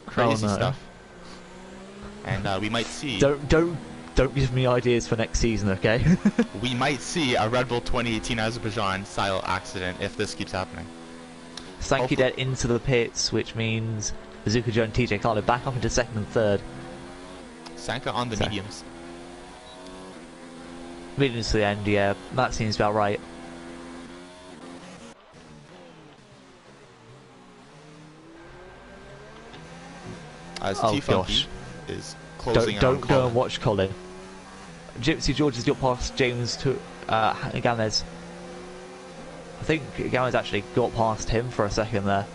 Crazy stuff. And we might see... Don't give me ideas for next season, okay? We might see a Red Bull 2018 Azerbaijan style accident if this keeps happening. Sankey dead into the pits, which means Bazooka Joe and TJ Carlo back up into second and third. Sanka on the mediums. Mediums to the end, yeah, that seems about right. As T-Funky is closing in Don't go and watch Colin. Gypsy George has got past James to Gamez. I think Gamez actually got past him for a second there.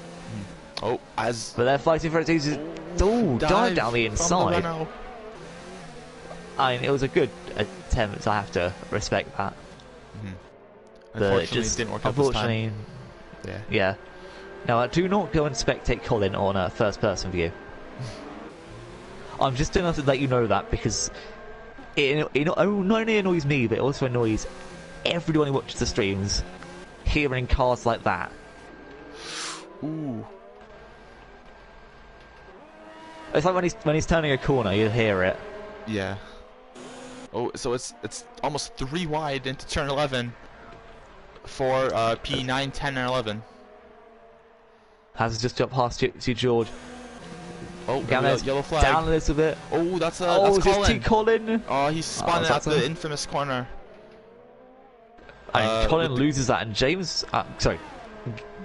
Oh, but they're fighting for it. Dive down the inside. I mean, it was a good attempt. I have to respect that. Unfortunately, it didn't work out this time. Yeah. Now, do not go and spectate Colin on a first-person view. I'm just going to let you know that, because it not only annoys me, but it also annoys everyone who watches the streams, hearing cars like that. Ooh. It's like when he's turning a corner, you hear it. Yeah. Oh, so it's almost 3 wide into turn 11 for P9, 10, and 11. Has just jumped past Gypsy George. Oh, yellow flag. Down a little bit. Oh, that's Colin. Colin. Oh, he's spun at the infamous corner. And Colin loses that, and James,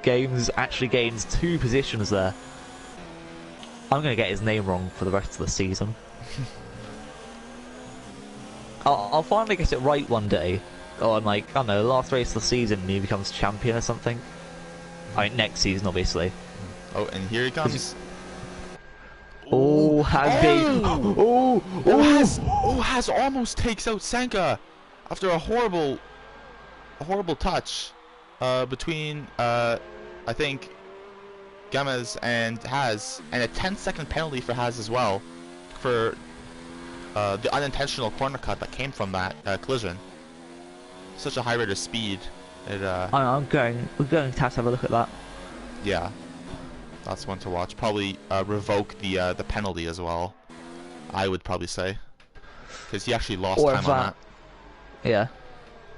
Games actually gains 2 positions there. I'm going to get his name wrong for the rest of the season. I'll finally get it right one day. Or like, I don't know, the last race of the season and he becomes champion or something. I mean, next season, obviously. Oh, and here he comes. Has almost takes out Sanka after a horrible touch between I think Gamez and Haz, and a 10-second penalty for Haz as well for the unintentional corner cut that came from that collision. Such a high rate of speed. We're going to have a look at that. Yeah, that's one to watch. Probably revoke the penalty as well, I would probably say, because he actually lost time on that. Yeah.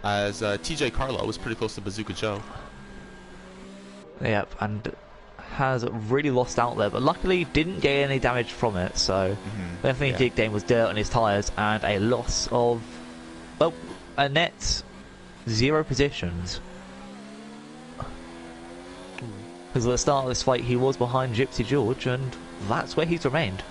As TJ Carlo was pretty close to Bazooka Joe. Yep, and has really lost out there, but luckily didn't get any damage from it, so the only thing he did gain was dirt on his tyres and a loss of, well, a net 0 positions. Because at the start of this fight he was behind Gypsy George, and that's where he's remained.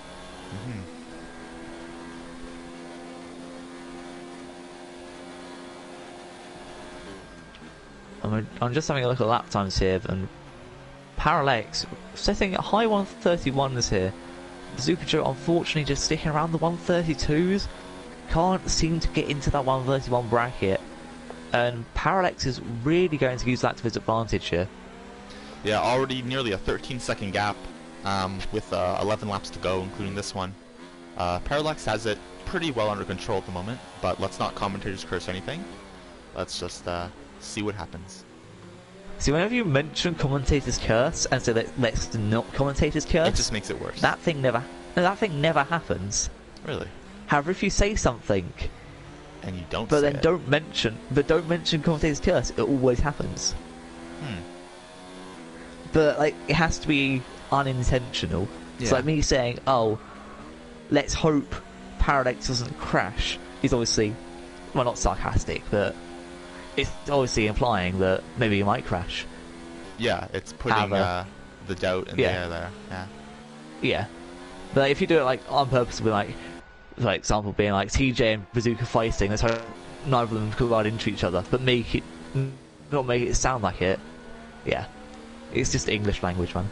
I'm just having a look at lap times here, and Parallax setting at high 131s here. Bazooka Joe unfortunately just sticking around the 132s. Can't seem to get into that 131 bracket, and Parallax is really going to use that to his advantage here. Yeah, already nearly a 13-second gap with 11 laps to go, including this one. Parallax has it pretty well under control at the moment, but let's not commentators curse anything. Let's just see what happens. See, whenever you mention commentators curse and say let's not commentators curse, it just makes it worse. That thing never happens. Really? However, if you say something and you don't, don't mention commentators curse, it always happens. But like, it has to be unintentional. Yeah. It's like me saying, "Oh, let's hope Parallax doesn't crash." Is obviously, well, not sarcastic, but it's obviously implying that maybe he might crash. Yeah, it's putting the doubt in the air there. Yeah. Yeah, but if you do it like on purpose, with like example being like TJ and Bazooka fighting, let's hope neither of them collide into each other, but not make it sound like it. Yeah, it's just English language, man.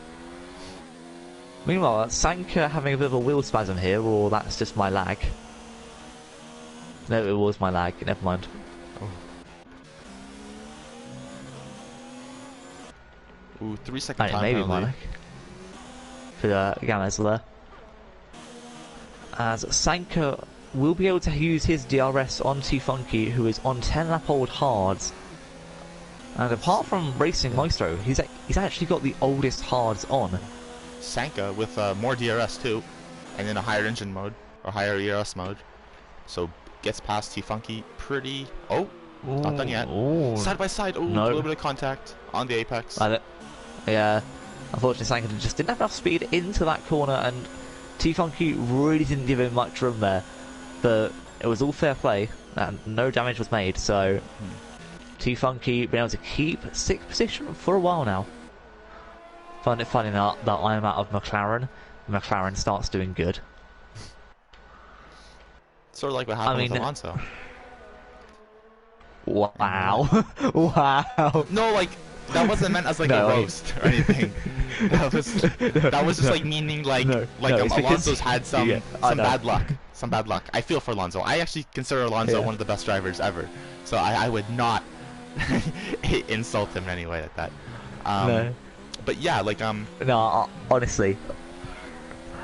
Meanwhile, Sanka having a bit of a wheel spasm here, or that's just my lag. No, it was my lag. Never mind. Ooh, 3-second time maybe penalty. Mike. For Gamez there. As Sanka will be able to use his DRS on T-Funky, who is on 10-lap-old hards. And apart from Racing Maestro, he's actually got the oldest hards on. Sanka with more DRS too, and in a higher engine mode, or higher ERS mode. So gets past T-Funky pretty... Oh, not done yet. Side by side, a little bit of contact on the apex. Yeah, unfortunately Sanka just didn't have enough speed into that corner, and T-Funky really didn't give him much room there. But it was all fair play, and no damage was made, so T-Funky been able to keep 6th position for a while now. Finding out that I'm out of McLaren, McLaren starts doing good. Sort of like what happened with Alonso. Wow. Wow. No, like, that wasn't meant as like a roast or anything. That was just like meaning like Alonso's had some bad luck. Some bad luck. I feel for Alonso. I actually consider Alonso one of the best drivers ever. So I would not insult him in any way like that. No. But yeah, like no, honestly.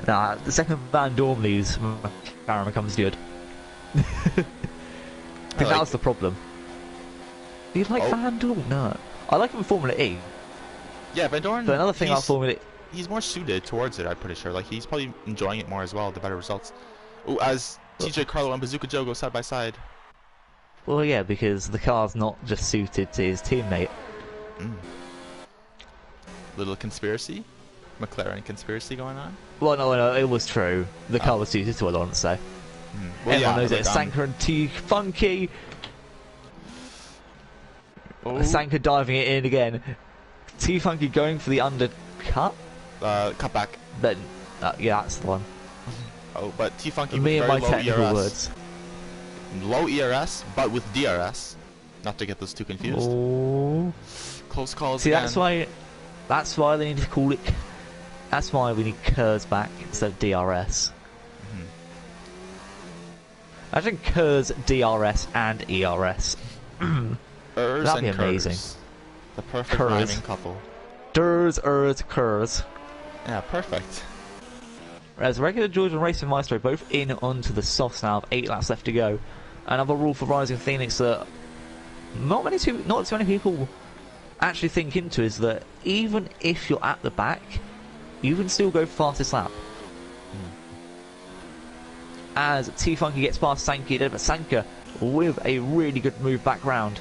Nah, the second Van Dorn leaves, McLaren becomes good. I think that was the problem. Do you like Van Dorn? No. I like him in Formula E. Yeah, Van Dorn. But another thing about Formula E... he's more suited towards it. I'm pretty sure. Like he's probably enjoying it more as well. The better results. Ooh, as TJ Carlo and Bazooka Joe go side by side. Well, yeah, because the car's not just suited to his teammate. Little conspiracy, McLaren conspiracy going on. Well, no, it was true. The car was suited to Alonso. Well, Everyone yeah, knows like, it. Sanka and T-Funky. Oh. Sanka diving it in again. T-Funky going for the undercut. Cut back. But, yeah, that's the one. Oh, but T-Funky Me with and very my low technical ERS. words. Low ERS, but with DRS. Not to get those two confused. Oh. Close calls. See, again. that's why they need to call it. That's why we need KERS back instead of DRS. I think KERS, DRS, and ERS. That'd be amazing. KERS. The perfect KERS. rhyming couple. KERS. Yeah, perfect. Whereas Regular George and Racing Maestro both in onto the softs now, with 8 laps left to go. Another rule for Rising Phoenix that not too many people actually think into is that even if you're at the back, you can still go fastest lap. As T-Funky gets past Sanka, but Sanka with a really good move back round.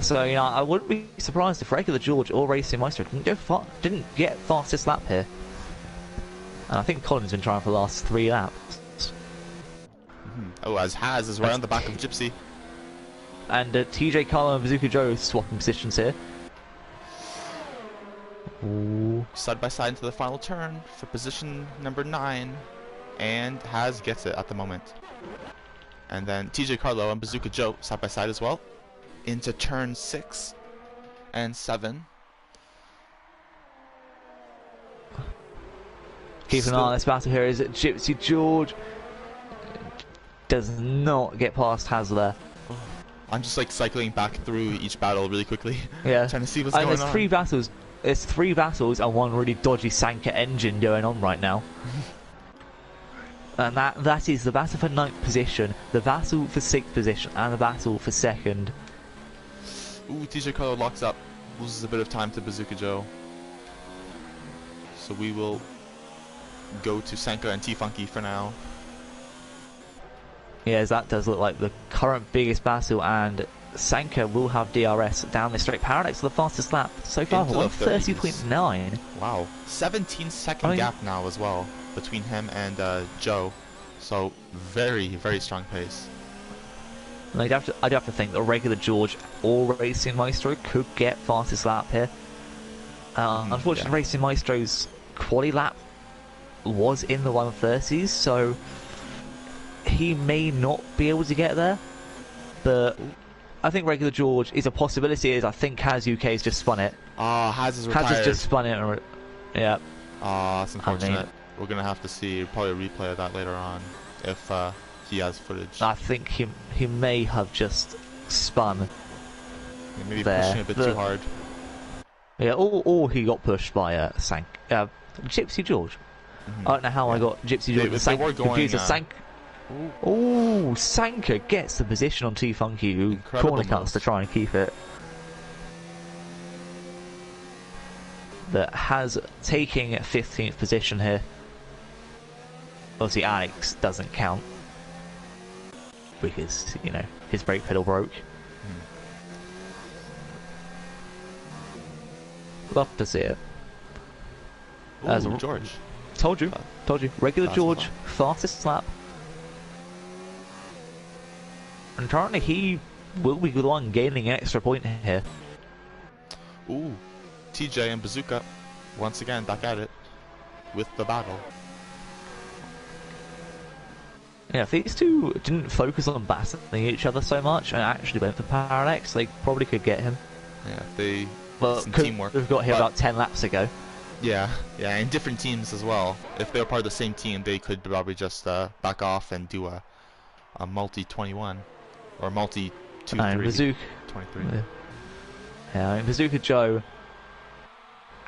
So, you know, I wouldn't be surprised if Regular George or Racing Maestro didn't get fastest lap here. And I think Colin's been trying for the last 3 laps. Oh, as Haz is right on the back of Gypsy. And TJ Carlo and Bazooka Joe swapping positions here. Ooh. Side by side into the final turn for position number 9. And Haz gets it at the moment. And then TJ Carlo and Bazooka Joe side by side as well. Into turn 6 and 7. Keep an eye on this battle here. Is it Gypsy George? Does not get past Haz there. I'm just like cycling back through each battle really quickly. Yeah. Trying to see what's going there's on. 3 battles. There's 3 battles and one really dodgy Sanka engine going on right now. And that is the battle for 9th position, the battle for 6th position, and the battle for 2nd. Ooh, TJ Carlo locks up. Loses a bit of time to Bazooka Joe. So we will go to Sanka and T-Funky for now. Yeah, as that does look like the current biggest battle, and Sanka will have DRS down the straight. Parallax the fastest lap so far, Into the 130.9. Wow. 17-second gap now as well between him and Joe. So very, very strong pace. And I'd have to think that Regular George or Racing Maestro could get fastest lap here. Unfortunately, yeah. Racing Maestro's quali lap was in the 130s, so he may not be able to get there. But I think Regular George is a possibility. As I think Haz UK has just spun it. Haz is retired. Haz has just spun it. Yeah. That's unfortunate. We're gonna have to see probably a replay of that later on if he has footage. I think he may have just spun. Maybe there. pushing a bit too hard. Yeah, or he got pushed by Gypsy George. I don't know how I got Gypsy George and Sanka confused. Sanka gets the position on T-Funky, who corner cuts to try and keep it. That has taking 15th position here. Obviously Alex doesn't count because, you know, his brake pedal broke. Love to see it. Ooh, George. Told you. Regular George, fastest lap. And currently he will be the one gaining an extra point here. Ooh, TJ and Bazooka once again back at it with the battle. Yeah, if these two didn't focus on battling each other so much and actually went for Parallax, they probably could get him. Yeah, if they But teamwork. we've got here about 10 laps ago. Yeah, and different teams as well. If they were part of the same team, they could probably just back off and do a multi-21 or multi-2-3. 23. Yeah, I mean, Bazooka Joe,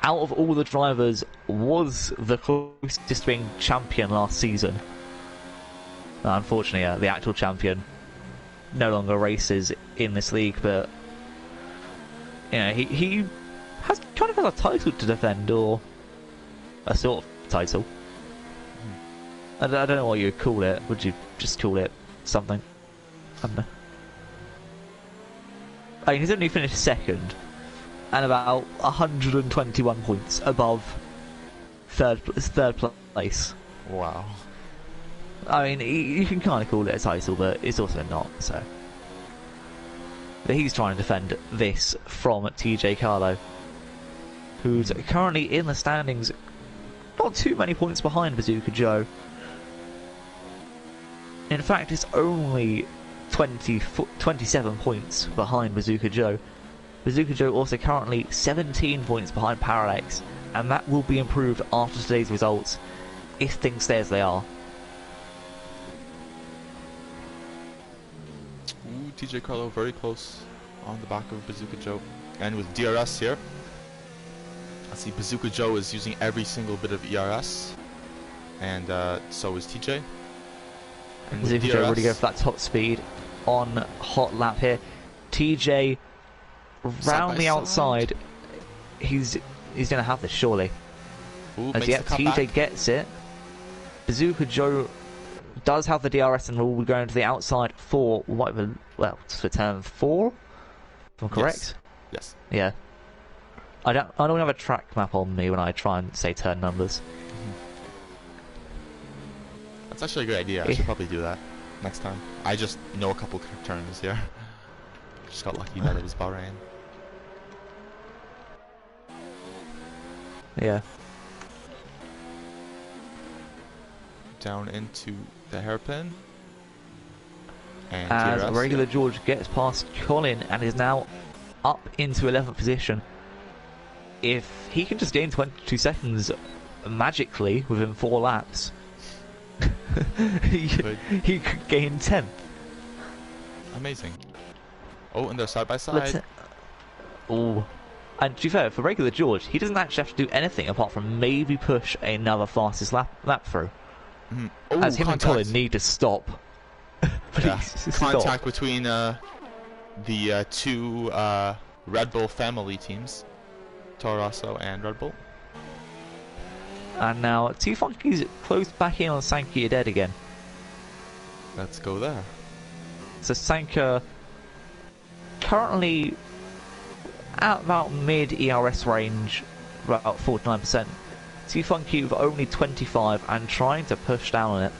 out of all the drivers, was the closest to being champion last season. Unfortunately, the actual champion no longer races in this league, but you know, he kind of has a title to defend, or a sort of title. I don't know what you would call it. Would you just call it something? I don't know. I mean, he's only finished second, and about 121 points above third place. Wow. I mean, you can kind of call it a title, but it's also not. So, but he's trying to defend this from TJ Carlo, who's currently in the standings, not too many points behind Bazooka Joe. In fact, it's only 27 points behind Bazooka Joe. Bazooka Joe also currently 17 points behind Parallax, and that will be improved after today's results if things stay as they are. Ooh, TJ Carlo very close on the back of Bazooka Joe. And with DRS here, I see Bazooka Joe is using every single bit of ERS, and so is TJ. And Bazooka Joe really go for that top speed on hot lap here. TJ round the outside. He's going to have this surely. Ooh, as yet TJ gets it. Bazooka Joe does have the DRS and will be going to the outside for for turn 4. If I'm correct. Yes. Yeah. I don't have a track map on me when I try and say turn numbers. That's actually a good idea. I should probably do that next time. I just know a couple turns here. Just got lucky that it was Bahrain. Yeah. Down into the hairpin. And As DRS, regular George gets past Colin and is now up into 11th position. If he can just gain 22 seconds magically within 4 laps, he could gain 10th. Amazing. Oh, and they're side by side. Oh, and to be fair, for regular George, he doesn't actually have to do anything apart from maybe push another fastest lap through. Oh, as him and Colin need to stop. Please, contact between the two Red Bull family teams, Toro Rosso and Red Bull. And now T-Funky's close back in on Sanka dead again. Let's go there. So Sanka currently at about mid ERS range, about 49%. T-Funky with only 25 and trying to push down on it.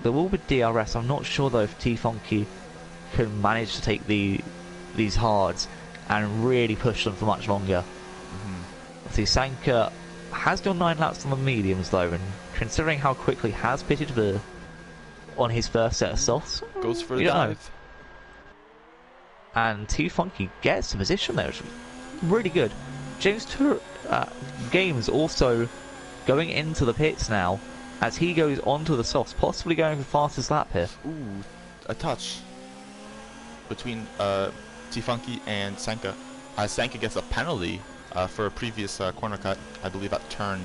There will be DRS. I'm not sure though if T-Funky can manage to take these hards and really push them for much longer. See, Sanka has done 9 laps on the mediums though, and considering how quickly he has pitted on his first set of softs, goes for a dive. And T-Funky gets the position there, which is really good. James Games also going into the pits now as he goes onto the softs, possibly going for fastest lap here. Ooh, a touch between T-Funky and Sanka. Sanka gets a penalty for a previous corner cut, I believe at turn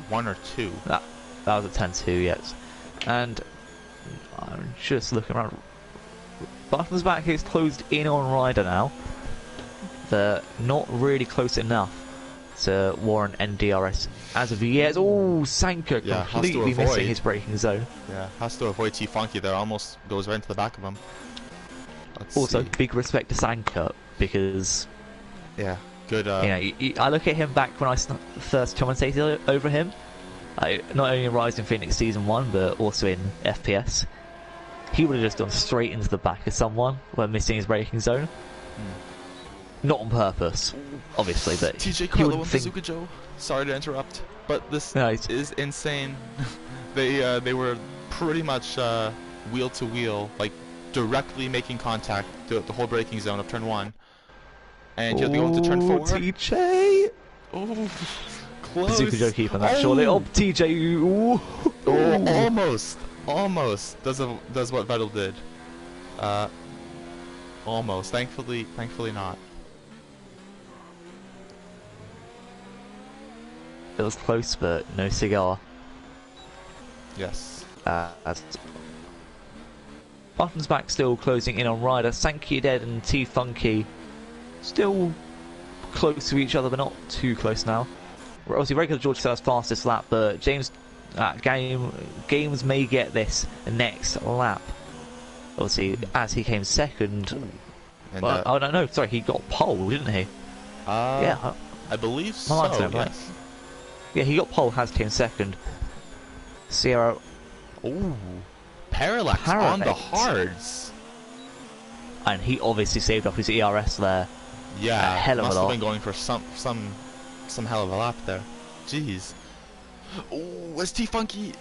1 or 2. That was at turn 2, yes. And I'm just looking around. Buttons back is closed in on Ryder now. They're not really close enough to warrant NDRS as of yet. Oh, Sanka completely missing his braking zone. Yeah, has to avoid T-Funky there. Almost goes right into the back of him. Also, big respect to Sanka because yeah, good. I look at him back when I first commentated over him. Not only in Rising Phoenix Season 1, but also in FPS. He would have just gone straight into the back of someone when missing his braking zone. Not on purpose, obviously, but TJ Carlo and Bazooka Joe. Sorry to interrupt, but this is insane. They were pretty much wheel to wheel, like directly making contact throughout the whole braking zone of turn 1. And you have to go into turn 4. TJ! Oh, close. Bazooka Joe keeping that surely. Oh, TJ! Ooh. Oh, almost does what Vettel did. Almost. Thankfully not. It was close, but no cigar. Yes. As Buttons back still closing in on Ryder. Sankey dead and T-Funky still close to each other, but not too close now. Obviously, regular George still has fastest lap, but James Games may get this next lap. Obviously, as he came second. And, Well, oh no, sorry, he got pole, didn't he? Yeah, I believe my mind's so. not right. Yes. Yeah, he got pole, has came second. Sierra. Ooh, parallax on the hards. And he obviously saved up his ERS there. Yeah, a hell of must a have lot. been going for some hell of a lap there. Jeez. Ooh, was T-Funky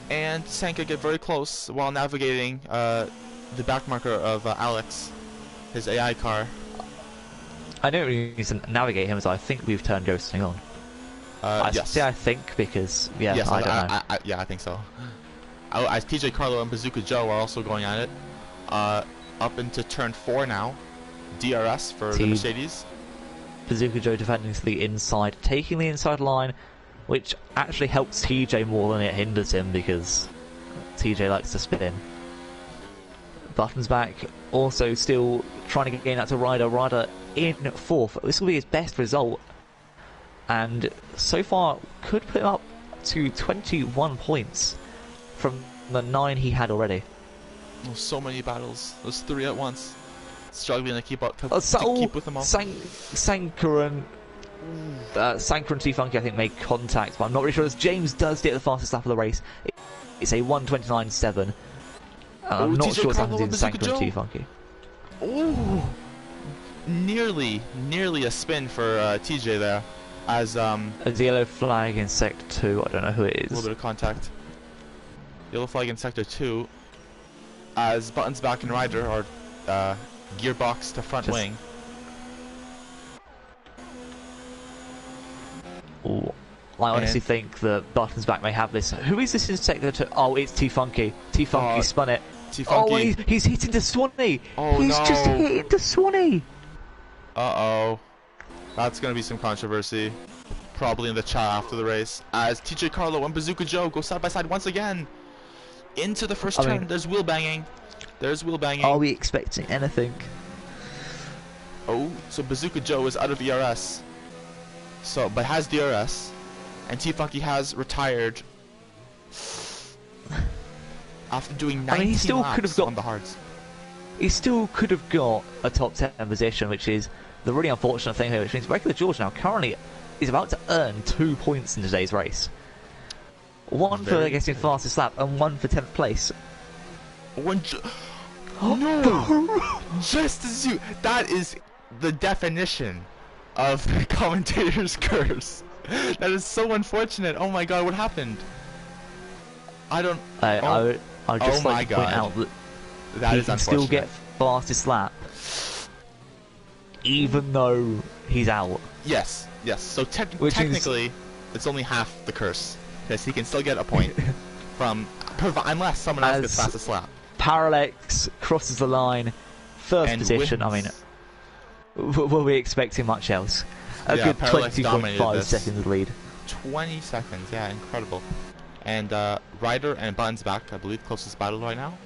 and Sanka get very close while navigating the back marker of Alex, his AI car. I don't really need to navigate him, as I think we've turned ghosting on. Yes. See, I think, because, yeah, Yes, I don't know. yeah, I think so. As TJ Carlo and Bazooka Joe are also going at it. Up into turn 4 now. DRS for the Mercedes. Bazooka Joe defending to the inside, taking the inside line, which actually helps TJ more than it hinders him, because TJ likes to spin. Buttons back, also still trying to gain out to Ryder. Ryder in 4th. This will be his best result, and so far could put him up to 21 points from the 9 he had already. Oh, so many battles. Those 3 at once. Struggling to keep up. To keep with them all. Sanka and T-Funky, I think, made contact, but I'm not really sure as James does get the fastest lap of the race. It's a 1:29.7. I'm not sure what's happened in Sanka and T-Funky. Oh, nearly a spin for TJ there. As a yellow flag in sector 2. I don't know who it is. A little bit of contact. Yellow flag in sector 2. As Buttons back and Ryder are gearbox to front wing. Ooh, I honestly think that Buttons back may have this. Who is this in sector 2? Oh, it's T-Funky. T-Funky spun it. T-Funky. Oh, he's hitting the Swanee. Oh, he's just hitting the Swanee. Uh-oh. That's going to be some controversy. Probably in the chat after the race. As TJ Carlo and Bazooka Joe go side by side once again. Into the first turn. There's wheel banging. There's wheel banging. Are we expecting anything? Oh, so Bazooka Joe is out of ERS. So, but has DRS. And T-Funky has retired. After doing 19 he still laps could have got on the hards. He still could have got a top 10 position, which is the really unfortunate thing here, which means regular George now currently is about to earn 2 points in today's race. One for getting fastest lap and one for 10th place. No! Just as you... That is the definition of the commentator's curse. That is so unfortunate. Oh my god, what happened? I don't... I just like to point out that he can still get fastest lap even though he's out. Yes, yes. So technically, it's only half the curse. Because he can still get a point from... unless someone else gets fastest lap. Parallax crosses the line, first position. Wins. I mean, were we expecting much else? A good 20.5 seconds lead. 20 seconds, yeah, incredible. And Ryder and Buttons back, I believe, closest battle right now.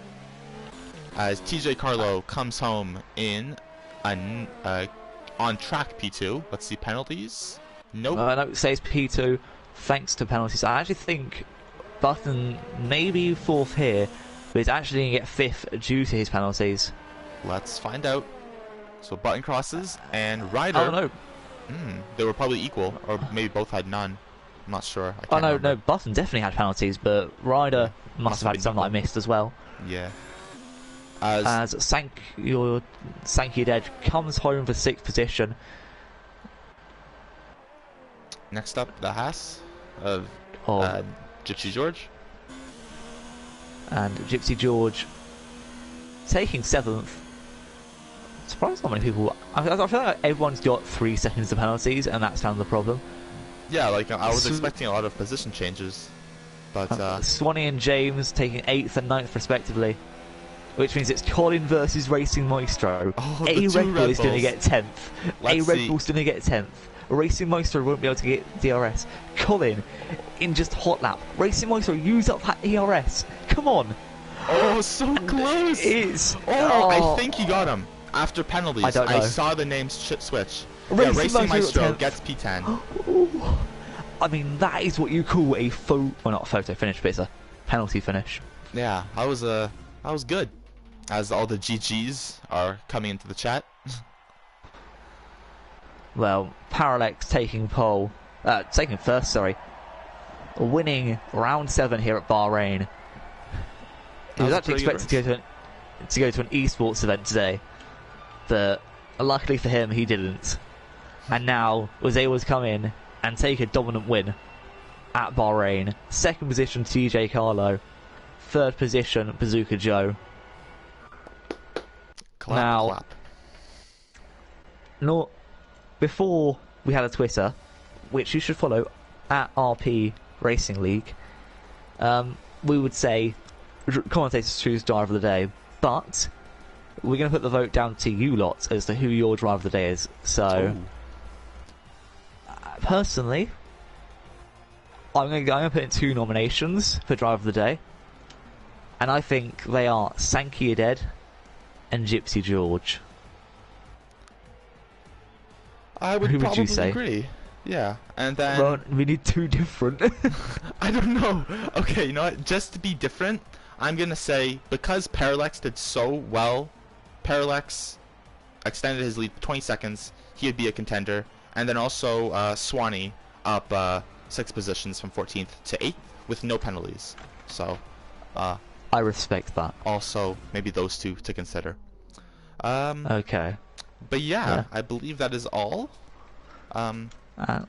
As TJ Carlo comes home in an on track P2. Let's see penalties. Nope. No, it says P2 thanks to penalties. I actually think Button may be 4th here, but he's actually going to get 5th due to his penalties. Let's find out. So Button crosses and Ryder. Oh no. They were probably equal, or maybe both had none. I'm not sure. I can't remember. No, Button definitely had penalties, but Ryder must have had some that I missed as well. Yeah. As Sankey Dead comes home for 6th position. Next up, the Haas of Gypsy George. And Gypsy George taking 7th. Surprised how many people... I feel like everyone's got 3 seconds of penalties, and that's kind of the problem. Yeah, like I was expecting a lot of position changes, but Swanee and James taking 8th and 9th respectively, which means it's Colin versus Racing Maestro. A Red Bull is going to get 10th. A Red Bull's going to get 10th. Racing Maestro won't be able to get DRS. Colin in just hot lap. Racing Maestro use up that ERS. Come on. Oh, so close. It's I think he got him. After penalties, I don't know. I saw the names switch. Racing Maestro got 10th. gets P10. I mean, that is what you call a well, not a photo finish, but it's a penalty finish. Yeah, that was good. As all the GGs are coming into the chat. Well, Parallax taking first, sorry. Winning round 7 here at Bahrain. He was actually expected to go to an esports event today, but luckily for him, he didn't. And now was able to come in and take a dominant win at Bahrain. Second position, TJ Carlo. Third position, Bazooka Joe. Clap. No, before we had a Twitter, which you should follow, at RP Racing League, we would say commentators choose driver of the day, but we're going to put the vote down to you lot as to who your driver of the day is. So, personally, I'm going to put in 2 nominations for driver of the day, and I think they are Sankey Dead and Gypsy George. I would probably agree. Yeah, and then... Well, we need 2 different. I don't know. Okay, you know what? Just to be different, I'm going to say, because Parallax did so well, Parallax extended his lead 20 seconds, he would be a contender. And then also Swanee up 6 positions from 14th to 8th with no penalties. So, I respect that. Also, maybe those 2 to consider. Okay. But yeah, I believe that is all. Yeah,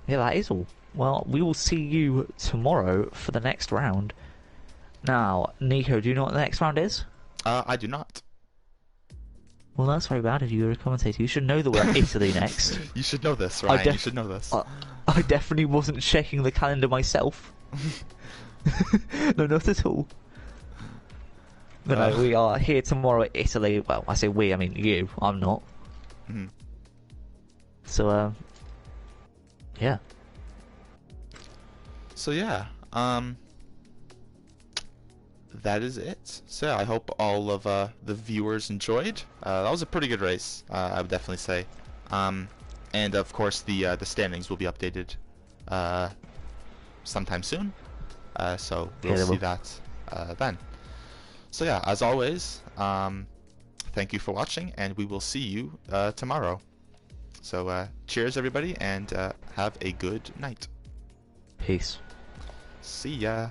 that is all. Well, we will see you tomorrow for the next round. Now, Nico, do you know what the next round is? I do not. Well, that's very bad of you, you're a commentator. You should know that we're at Italy next. You should know this, Ryan. You should know this. I definitely wasn't checking the calendar myself. No, not at all. But no, we are here tomorrow at Italy. Well, I say we, I mean you. I'm not. Mm-hmm. So, yeah. So yeah, that is it. So yeah, I hope all of the viewers enjoyed. That was a pretty good race, I would definitely say. And of course the standings will be updated sometime soon. So we'll see that then. So yeah, as always, thank you for watching, and we will see you tomorrow. So cheers everybody, and have a good night. Peace. See ya.